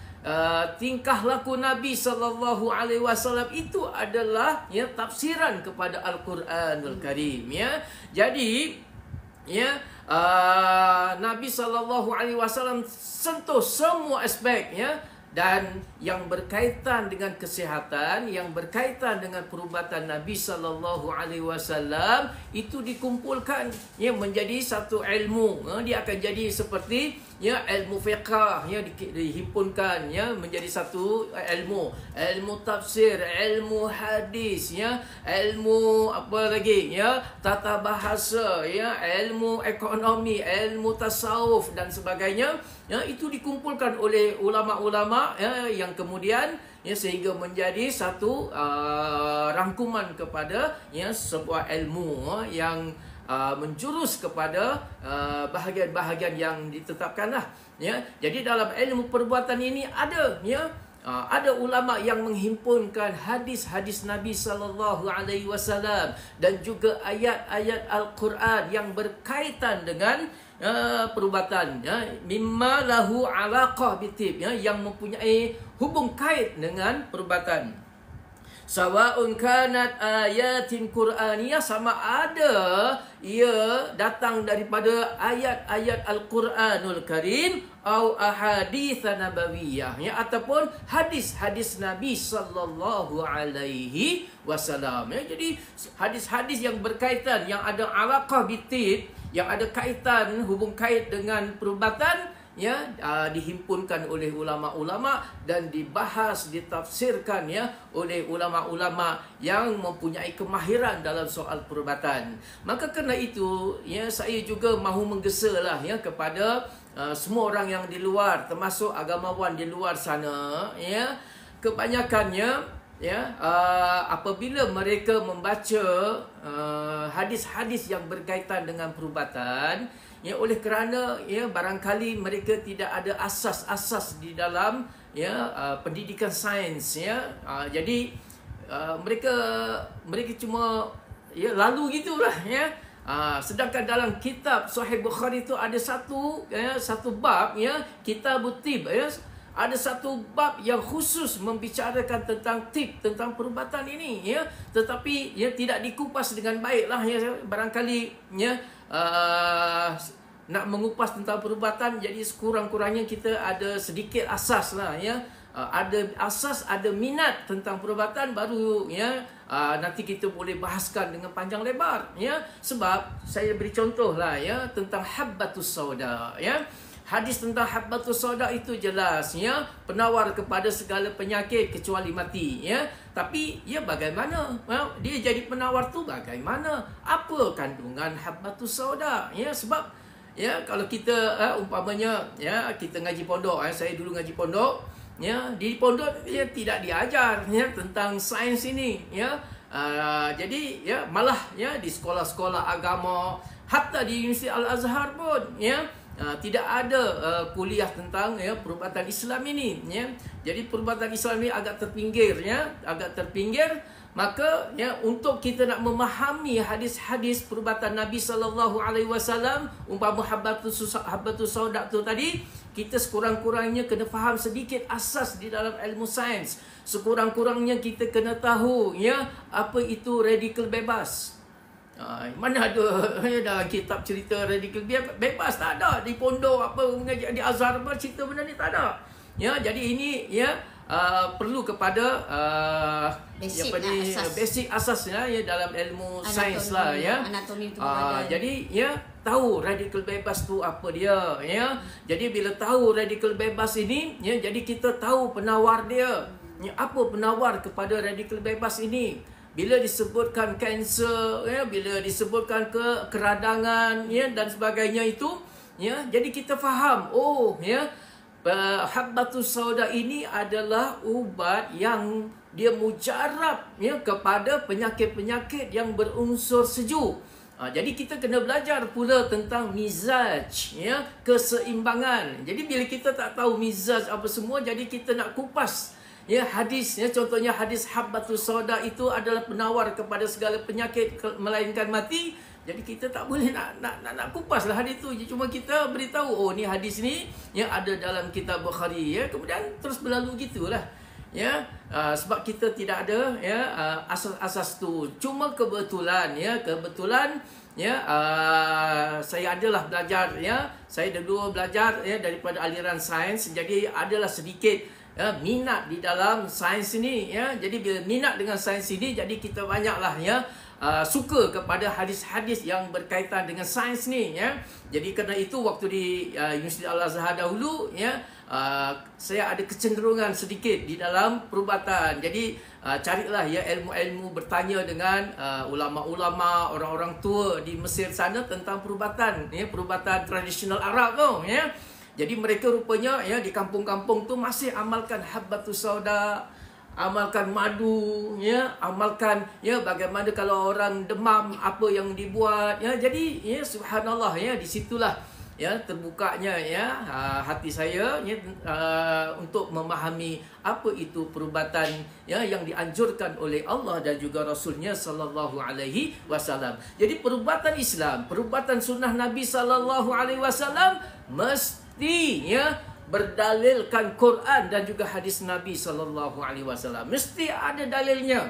tingkah laku Nabi sallallahu alaihi wasallam itu adalah, ya, tafsiran kepada Al-Quranul Karim, ya. Jadi, ya, Nabi sallallahu alaihi wasallam sentuh semua aspek, ya, dan yang berkaitan dengan kesihatan, yang berkaitan dengan perubatan Nabi sallallahu alaihi wasallam itu dikumpulkan, ya, menjadi satu ilmu. Dia akan jadi seperti, ya, ilmu fiqh, ya, dihimpunkan, ya, menjadi satu ilmu tafsir, ilmu hadis, ya, ilmu apa lagi, ya, tata bahasa, ya, ilmu ekonomi, ilmu tasawuf dan sebagainya, ya, itu dikumpulkan oleh ulama-ulama, ya, yang kemudian, ya, sehingga menjadi satu rangkuman kepada, ya, sebuah ilmu, yang menjurus kepada bahagian-bahagian yang ditetapkanlah, ya. Jadi dalam ilmu perbuatan ini ada, ya, ada ulama yang menghimpunkan hadis-hadis Nabi sallallahu alaihi wasallam dan juga ayat-ayat Al-Quran yang berkaitan dengan perubatan, ya, mimma lahu alaqah bitib, ya, yang mempunyai hubung kait dengan perubatan. Sawa'un kanat ayatin qur'aniyah, sama ada ia datang daripada ayat-ayat Al-Quranul Karim atau ahadits nabawiyah, ya, ataupun hadis-hadis Nabi sallallahu alaihi wasallam, ya. Jadi hadis-hadis yang berkaitan, yang ada alaqah bitib, yang ada kaitan, hubung kait dengan perubatan, ya, dihimpunkan oleh ulama-ulama dan dibahas, ditafsirkan, ya, oleh ulama-ulama yang mempunyai kemahiran dalam soal perubatan. Maka kerana itu, ya, saya juga mahu menggesalah, ya, kepada semua orang yang di luar, termasuk agamawan di luar sana, ya, kebanyakannya, ya, apabila mereka membaca hadis-hadis yang berkaitan dengan perubatan, ya, oleh kerana, ya, barangkali mereka tidak ada asas-asas di dalam, ya, pendidikan sains, ya, jadi mereka cuma, ya, lalu gitulah, ya. Sedangkan dalam kitab Sahih Bukhari itu ada satu bab, ya, Kitabut Tib, ya, ada satu bab yang khusus membicarakan tentang tib, tentang perubatan ini, ya. Tetapi, ya, tidak dikupas dengan baiklah, ya, barangkali, ya, nak mengupas tentang perubatan, jadi sekurang-kurangnya kita ada sedikit asas lah, ya. Ada asas, ada minat tentang perubatan, baru, ya, nanti kita boleh bahaskan dengan panjang lebar, ya. Sebab saya beri contoh lah, ya, tentang habbatus sauda, ya. Hadis tentang habbatus sauda itu jelas, ya, penawar kepada segala penyakit kecuali mati, ya. Tapi ya bagaimana? Dia jadi penawar tu bagaimana? Apa kandungan habbatus sauda? Ya, sebab ya kalau kita umpamanya ya kita ngaji pondok, saya dulu ngaji pondok, ya, di pondok ya tidak diajar ya tentang sains ini, ya. Jadi ya malah ya di sekolah-sekolah agama, hatta di Universiti Al-Azhar pun ya tidak ada kuliah tentang ya perubatan Islam ini, ya. Jadi perubatan Islam ini agak terpinggir, ya, agak terpinggir. Maka ya untuk kita nak memahami hadis-hadis perubatan Nabi sallallahu alaihi wasallam, umpama habbatus sauda tu tadi, kita sekurang-kurangnya kena faham sedikit asas di dalam ilmu sains. Sekurang-kurangnya kita kena tahu ya apa itu radikal bebas. Mana ada dah kitab cerita radikal bebas, tak ada. Di pondok apa mengajar di Azhar apa cerita benda ni tak ada. Ya, jadi ini ya perlu kepada basic asas ya dalam ilmu sains lah, ya. Anatomi tu jadi ya tahu radikal bebas tu apa dia, ya. Jadi bila tahu radikal bebas ini, ya, jadi kita tahu penawar dia. Ya, apa penawar kepada radikal bebas ini? Bila disebutkan kanser, ya, bila disebutkan keradangan, ya, dan sebagainya itu, ya, jadi kita faham, oh, ya, habbatus sauda ini adalah ubat yang dia mujarab ya kepada penyakit-penyakit yang berunsur sejuk. Jadi kita kena belajar pula tentang mizaj, ya, keseimbangan. Jadi bila kita tak tahu mizaj apa semua, jadi kita nak kupas ya hadis, ya, contohnya hadis habbatus sauda itu adalah penawar kepada segala penyakit melainkan mati. Jadi kita tak boleh nak kupas lah hadis tu. Cuma kita beritahu, oh ni hadis ni yang ada dalam kitab Bukhari, ya. Kemudian terus berlalu gitulah, ya. Sebab kita tidak ada ya asas-asas tu. Cuma kebetulan ya saya adalah belajar, ya. Saya dulu belajar ya daripada aliran sains, jadi adalah sedikit ya minat di dalam sains ini, ya. Jadi bila minat dengan sains ini, jadi kita banyaklah ya suka kepada hadis-hadis yang berkaitan dengan sains ni, ya. Jadi kerana itu waktu di Universiti Al-Azhar dahulu, ya, saya ada kecenderungan sedikit di dalam perubatan. Jadi carilah ya ilmu-ilmu, bertanya dengan ulama-ulama, orang-orang tua di Mesir sana tentang perubatan, ya, perubatan tradisional Arab tu, ya. Jadi mereka rupanya ya di kampung-kampung tu masih amalkan habbatus sauda, amalkan madu, ya, amalkan ya bagaimana kalau orang demam apa yang dibuat, ya. Jadi ya subhanallah, ya, di situlah ya terbukanya ya hati saya ya untuk memahami apa itu perubatan ya yang dianjurkan oleh Allah dan juga Rasulnya sallallahu alaihi wasallam. Jadi perubatan Islam, perubatan sunnah Nabi sallallahu alaihi wasallam mesti ya berdalilkan Quran dan juga hadis Nabi sallallahu alaihi wasallam. Mesti ada dalilnya.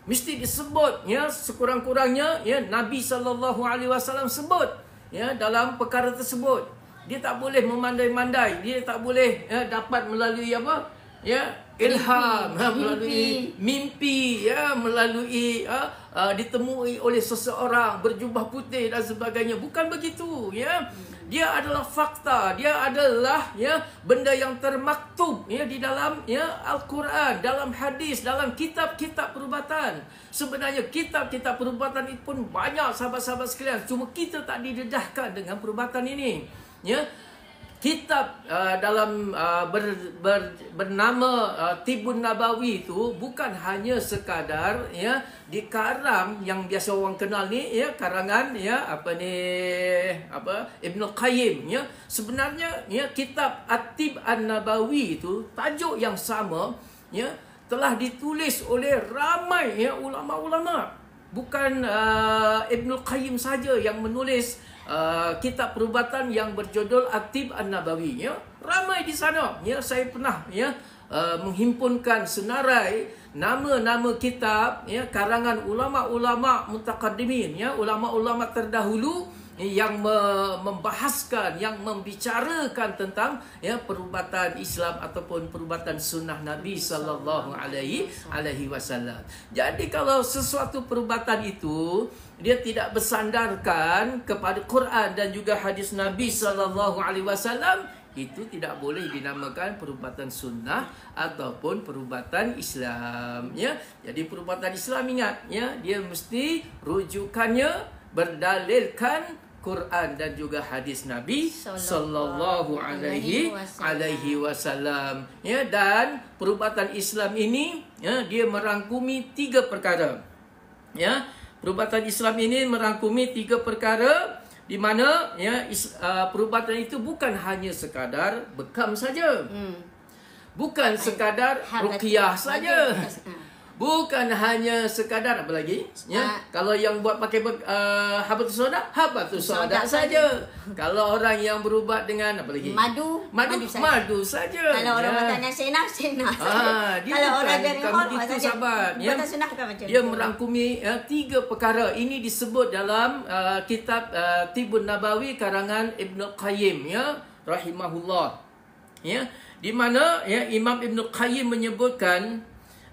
Mesti disebut ya sekurang-kurangnya ya Nabi sallallahu alaihi wasallam sebut ya dalam perkara tersebut. Dia tak boleh memandai-mandai, dia tak boleh ya dapat melalui apa? Ya, ilham, melalui mimpi, ya, melalui ditemui oleh seseorang berjubah putih dan sebagainya. Bukan begitu, ya. Dia adalah fakta, dia adalah ya benda yang termaktub ya di dalam ya Al-Quran, dalam hadis, dalam kitab-kitab perubatan. Sebenarnya kitab-kitab perubatan itu pun banyak, sahabat-sahabat sekalian. Cuma kita tak didedahkan dengan perubatan ini, ya. Kitab dalam bernama Tibun Nabawi itu bukan hanya sekadar ya dikarang yang biasa orang kenal ni ya karangan ya Ibnu Qayyim, ya. Sebenarnya ya kitab At-Tib An-Nabawi itu tajuk yang sama ya telah ditulis oleh ramai ya ulama-ulama. Bukan Ibnu Qayyim saja yang menulis kitab perubatan yang berjudul At-Tib An-Nabawi, ya. Ramai di sana, ya. Saya pernah ya menghimpunkan senarai nama-nama kitab ya karangan ulama-ulama mutaqaddimin, ya, ulama-ulama terdahulu yang membahaskan, yang membicarakan tentang perubatan Islam ataupun perubatan sunnah Nabi sallallahu alaihi wasallam. Jadi kalau sesuatu perubatan itu dia tidak bersandarkan kepada Quran dan juga hadis Nabi sallallahu alaihi wasallam, itu tidak boleh dinamakan perubatan sunnah ataupun perubatan Islam, ya. Jadi perubatan Islam, ingat, ya, dia mesti rujukannya berdalilkan Quran dan juga hadis Nabi sallallahu alaihi wasallam, ya. Dan perubatan Islam ini, ya, dia merangkumi 3 perkara, ya. Perubatan Islam ini merangkumi 3 perkara, di mana, ya, perubatan itu bukan hanya sekadar bekam saja, bukan sekadar ruqyah saja, bukan hanya sekadar apa lagi, ya. Kalau yang buat pakai habatus sauda saja. Kalau orang yang berubat dengan apa lagi, madu saja. Kalau orang makan sena kalau orang dari hormat saja, sahabat, ya. Dia merangkumi 3 perkara. Ini disebut dalam kitab Tibun Nabawi karangan Ibnu Qayyim, ya, rahimahullah, ya, di mana, ya, Imam Ibnu Qayyim menyebutkan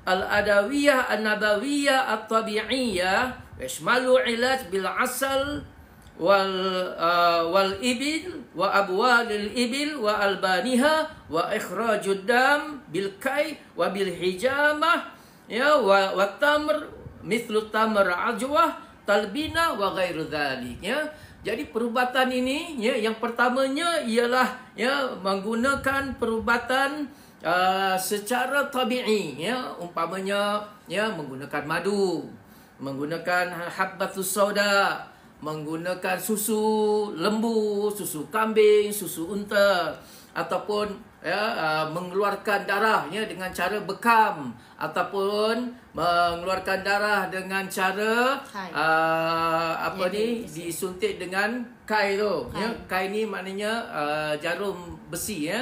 al-adawiyah an-nabawiyah at-tabi'iyah yashmalu ilaj bil asal wal ibil wa abwalil ibil wa albaniha wa ikhrajud dam bil kai wa bil hijamah, ya, wa tamr mithlu tamr ajwah talbina wa ghairu dzalik, ya. Jadi perubatan ini, ya, yang pertamanya ialah, ya, menggunakan perubatan secara tabi'i, ya, umpamanya, ya, menggunakan madu, menggunakan habbatus sauda, menggunakan susu lembu, susu kambing, susu unta, ataupun, ya, mengeluarkan darah, ya, dengan cara bekam, ataupun mengeluarkan darah dengan cara disuntik dengan kai tu, ya. Kai ni maknanya jarum besi, ya,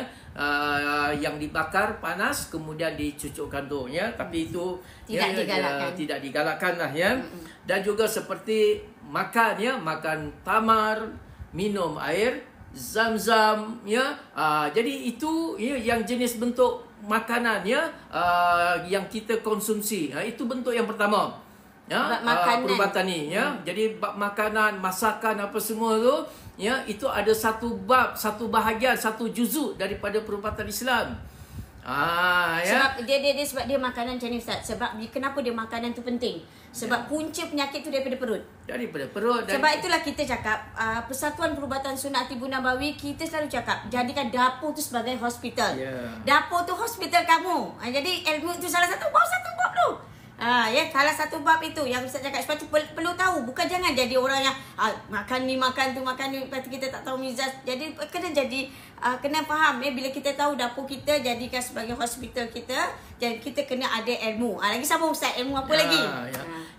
yang dibakar panas kemudian dicucukkan tu, ya. Tapi itu tidak digalakkan lah, ya. Dan juga seperti makan, ya, makan tamar, minum air zam-zam, ya. Jadi itu, ya, yang jenis bentuk makanan, ya, yang kita konsumsi. Itu bentuk yang pertama, ya, perubatan ni, ya. Jadi bab makanan, masakan apa semua tu, ya, itu ada satu bab, satu bahagian, satu juzuk daripada perubatan Islam. Ya. Sebab sebab dia makanan macam ni, Ustaz. Sebab kenapa dia makanan tu penting? Sebab punca penyakit tu daripada perut. Sebab itulah kita cakap Persatuan Perubatan Sunnah Tibun Nabawi, kita selalu cakap jadikan dapur tu sebagai hospital. Dapur tu hospital kamu. Jadi ilmu tu salah satu bab tu. Ya, salah satu bab itu yang Ustaz cakap. Sebab tu perlu tahu. Bukan jangan jadi orang yang makan ni, makan tu, lepas tu kita tak tahu mizaz. Jadi kena faham, ya, bila kita tahu dapur kita, jadikan sebagai hospital kita, dan kita kena ada ilmu. Lagi sama Ustaz, ilmu apa lagi?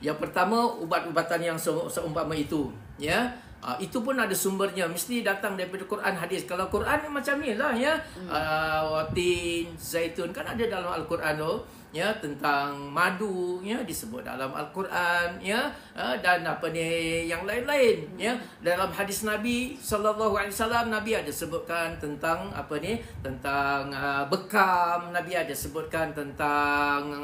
Yang pertama, ubat-ubatan yang seumpama itu, ya. Itu pun ada sumbernya, mesti datang daripada Quran, hadis. Kalau Quran macam ni lah, ya. Watin, zaitun, kan ada dalam Al-Quran tu, ya, tentang madu, ya, disebut dalam Al-Quran, ya, dan yang lain-lain, ya. Dalam hadis Nabi sallallahu alaihi wasallam, Nabi ada sebutkan tentang tentang bekam, Nabi ada sebutkan tentang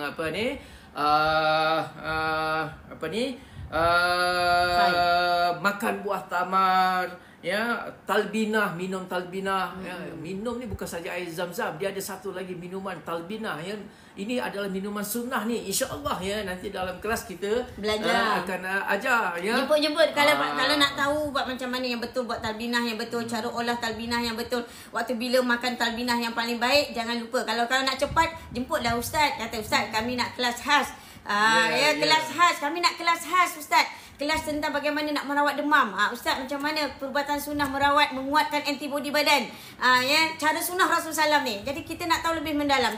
makan buah tamar, ya, talbinah, minum talbinah, ya. Minum ni bukan saja air zam-zam, dia ada satu lagi minuman talbinah, ya. Ini adalah minuman sunnah ni, insya-Allah, ya. Nanti dalam kelas kita belajar, akan ajar, ya. Jemput kalau nak tahu buat macam mana yang betul, buat talbinah yang betul, cara olah talbinah yang betul, waktu bila makan talbinah yang paling baik, jangan lupa. Kalau nak cepat, jemputlah ustaz. Kata ustaz, kami nak kelas khas. Kelas khas. Kami nak kelas khas, ustaz. Kelas tentang bagaimana nak merawat demam. Ustaz, macam mana perubatan sunnah menguatkan antibodi badan. Ya, cara sunnah Rasulullah SAW ni. Jadi kita nak tahu lebih mendalam.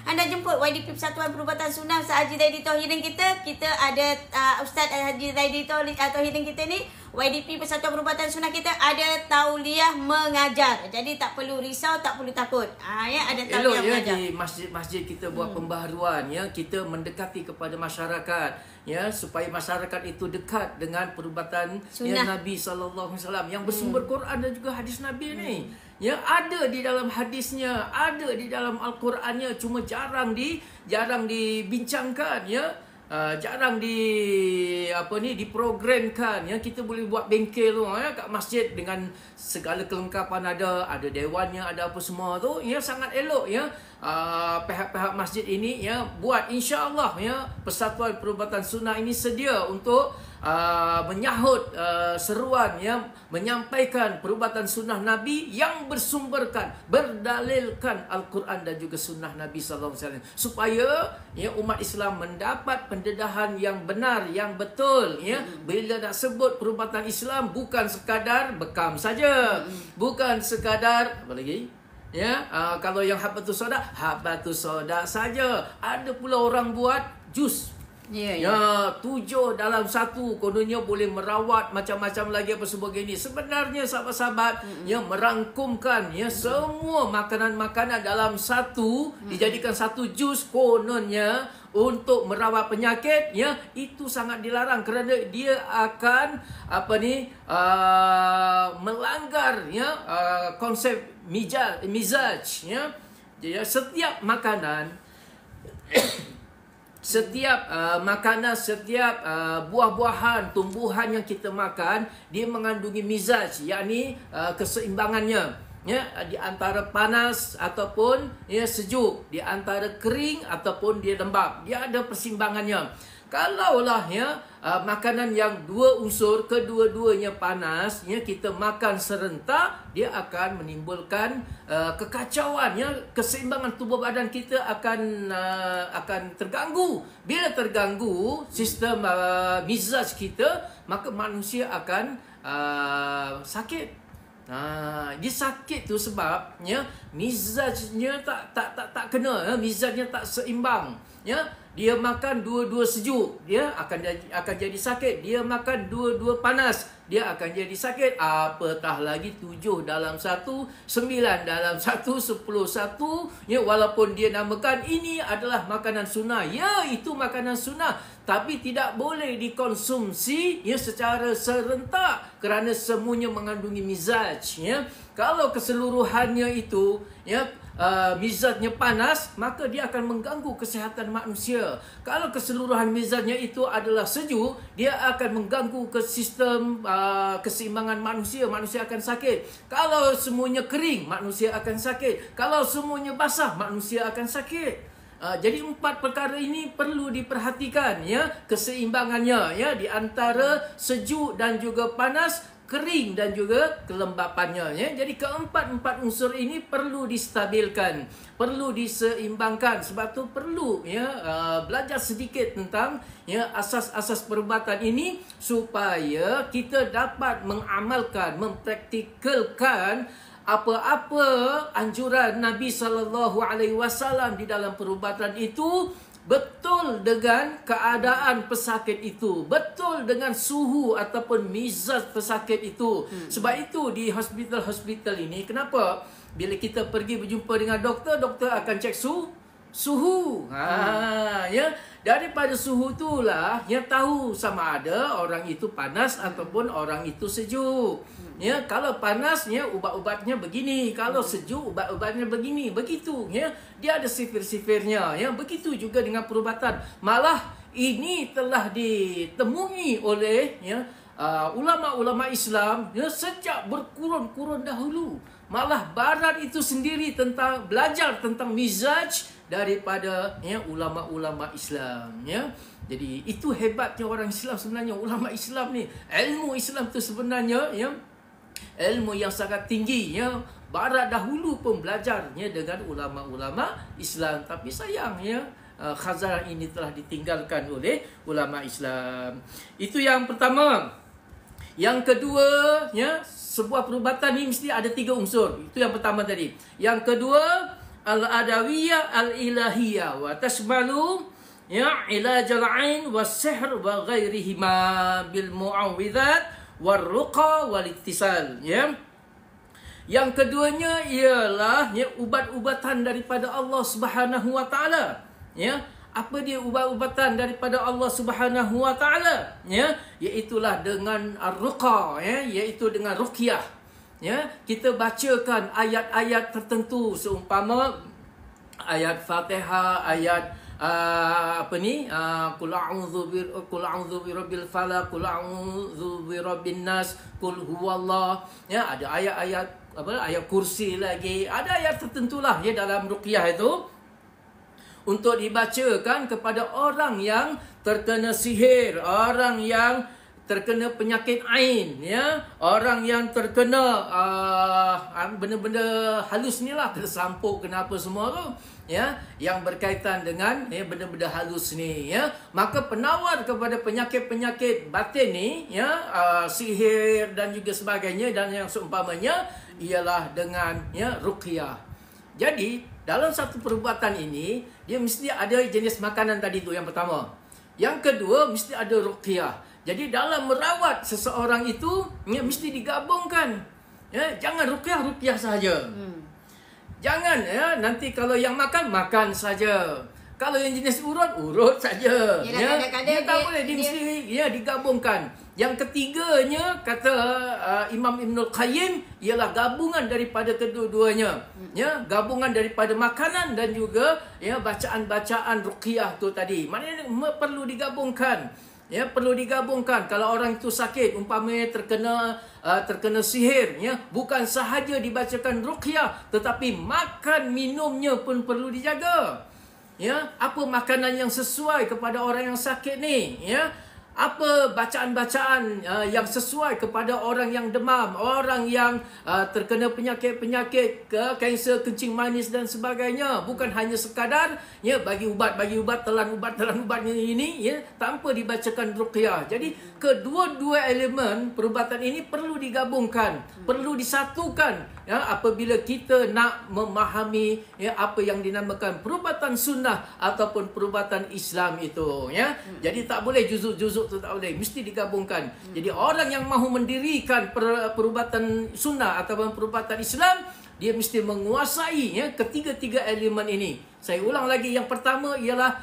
Anda jemput YDP Persatuan Perubatan Sunnah Ustaz Haji Zaidi Tauhidin kita. Kita ada Ustaz Haji Zaidi Tauhidin kita ni. YDP Persatuan Perubatan Sunnah kita ada tauliah mengajar. Jadi tak perlu risau, tak perlu takut. Ya, ada tauliah mengajar. Di masjid-masjid kita buat pembaharuan, ya. Kita mendekati kepada masyarakat. ya, supaya masyarakat itu dekat dengan perubatan ya, Nabi sallallahu alaihi wasallam yang bersumber Quran dan juga hadis Nabi ni. Ya, ada di dalam hadisnya, ada di dalam Al-Qurannya, cuma jarang dibincangkan ya. Jarang diprogramkan ya. Kita boleh buat bengkel tu ya, kat masjid dengan segala kelengkapan, ada dewannya, ada apa semua tu ya, sangat elok ya. Pihak-pihak masjid ini ya buat, insya-Allah ya, Persatuan Perubatan Sunnah ini sedia untuk menyahut seruan yang menyampaikan perubatan sunnah Nabi yang berdalilkan Al-Quran dan juga sunnah Nabi sallallahu alaihi wasallam, supaya ya umat Islam mendapat pendedahan yang benar, yang betul ya. Bila nak sebut perubatan Islam, bukan sekadar bekam saja, bukan sekadar apa lagi ya, kalau yang habatus soda saja. Ada pula orang buat jus. Ya, 7 dalam 1, kononnya boleh merawat macam-macam lagi apa sebagainya. Sebenarnya sahabat-sahabat yang merangkumkan ya semua makanan-makanan dalam satu, dijadikan satu jus, kononnya untuk merawat penyakit ya, itu sangat dilarang kerana dia akan melanggar ya konsep mizaj ya. Jadi setiap makanan setiap makanan, setiap buah-buahan, tumbuhan yang kita makan, dia mengandungi mizaj, yakni keseimbangannya ya, di antara panas ataupun ya sejuk, di antara kering ataupun dia lembab, dia ada persimbangannya. Kalaulah ya makanan yang dua unsur, kedua-duanya panas ya, kita makan serentak, dia akan menimbulkan kekacauan ya, keseimbangan tubuh badan kita akan terganggu. Bila terganggu sistem mizaj kita, maka manusia akan sakit. Dia sakit tu sebabnya mizajnya tak kena ya, mizajnya tak seimbang ya. Dia makan dua-dua sejuk, dia akan jadi sakit. Dia makan dua-dua panas, dia akan jadi sakit. Apatah lagi 7 dalam 1, 9 dalam 1, 10 1 ya, walaupun dia namakan ini adalah makanan sunnah. Ya, itu makanan sunnah, tapi tidak boleh dikonsumsi ya secara serentak kerana semuanya mengandungi mizaj ya. Kalau keseluruhannya itu ya mizajnya panas, maka dia akan mengganggu kesihatan manusia. Kalau keseluruhan mizajnya itu adalah sejuk, dia akan mengganggu ke sistem keseimbangan manusia. Manusia akan sakit. Kalau semuanya kering, manusia akan sakit. Kalau semuanya basah, manusia akan sakit. Jadi 4 perkara ini perlu diperhatikan ya, keseimbangannya ya, di antara sejuk dan juga panas, kering dan juga kelembapannya ya. Jadi keempat unsur ini perlu distabilkan, perlu diseimbangkan. Sebab tu perlu ya belajar sedikit tentang ya asas-asas perubatan ini supaya kita dapat mengamalkan, mempraktikalkan apa-apa anjuran Nabi sallallahu alaihi wasallam di dalam perubatan itu betul dengan keadaan pesakit itu, betul dengan suhu ataupun mizaj pesakit itu. Sebab itu di hospital-hospital ini, kenapa bila kita pergi berjumpa dengan doktor, doktor akan cek suhu. Ya, daripada suhu itulah yang tahu sama ada orang itu panas ataupun orang itu sejuk. Ya, kalau panas ya ubat-ubatnya begini, kalau sejuk ubat-ubatnya begini, begitu ya. Dia ada sifir-sifirnya ya. Begitu juga dengan perubatan. Malah ini telah ditemui oleh ya ulama-ulama Islam ya sejak berkurun-kurun dahulu. Malah barat itu sendiri belajar tentang mizaj daripada ya ulama-ulama Islam ya. Jadi itu hebatnya orang Islam sebenarnya, ulama Islam ni. Ilmu Islam tu sebenarnya ya ilmu yang sangat tinggi ya. Barat dahulu pun belajarnya dengan ulama-ulama Islam, tapi sayang ya khazanah ini telah ditinggalkan oleh ulama Islam. Itu yang pertama. Yang kedua ya, sebuah perubatan ini mesti ada 3 unsur. Itu yang pertama tadi. Yang kedua, al-adawiyah al-ilahiyah wa tashmalu ya ilajal ain was-sihr wa ghairihima bil mu'awwidzat war-ruqa wal-ittisal ya. Yang keduanya ialah ya ubat-ubatan daripada Allah Subhanahu wa taala ya. Apa dia ubat-ubatan daripada Allah Subhanahu Wa Taala? Ya, iaitulah dengan ar-ruqa, ya, iaitu dengan ruqyah. Ya, kita bacakan ayat-ayat tertentu seumpama ayat Fatihah, ayat qul a'udzu birabbil falaq, qul a'udzu birabbin nas, qul huwallah. Ya, ada ayat-ayat ayat kursi lagi. Ada ayat tertentulah ya dalam ruqyah itu untuk dibacakan kepada orang yang terkena sihir, orang yang terkena penyakit ain, ya, orang yang terkena benda-benda halus ni lah, kena sampuk, kena apa semua tu, ya, yang berkaitan dengan benda-benda halus ni, ya. Maka penawar kepada penyakit-penyakit batin ni, ya, sihir dan juga sebagainya dan yang seumpamanya ialah dengan ruqyah. Jadi dalam satu perubatan ini dia mesti ada jenis makanan tadi tu yang pertama. Yang kedua mesti ada ruqyah. Jadi dalam merawat seseorang itu mesti digabungkan. Ya, jangan ruqyah saja. Jangan nanti kalau yang makan saja. Kalau yang jenis urut saja. Ya, dia tak boleh mesti digabungkan. Yang ketiganya kata Imam Ibnul Qayyim ialah gabungan daripada kedua-duanya. Ya, gabungan daripada makanan dan juga bacaan-bacaan ruqyah tu tadi. Maknanya perlu digabungkan. Ya, perlu digabungkan. Kalau orang itu sakit, umpamanya terkena sihir, ya, bukan sahaja dibacakan ruqyah, tetapi makan minumnya pun perlu dijaga. Ya, apa makanan yang sesuai kepada orang yang sakit ni, ya? Apa bacaan-bacaan yang sesuai kepada orang yang demam, orang yang terkena penyakit-penyakit kanser kencing manis dan sebagainya. Bukan hanya sekadar bagi ubat, telan ubat ini tanpa dibacakan ruqyah. Jadi kedua-dua elemen perubatan ini perlu digabungkan, perlu disatukan apabila kita nak memahami apa yang dinamakan perubatan sunnah ataupun perubatan Islam itu, ya. Jadi tak boleh juzuk-juzuk tu, tak boleh, mesti digabungkan. Jadi orang yang mahu mendirikan perubatan sunnah ataupun perubatan Islam, dia mesti menguasai ketiga-tiga elemen ini. Saya ulang lagi, yang pertama ialah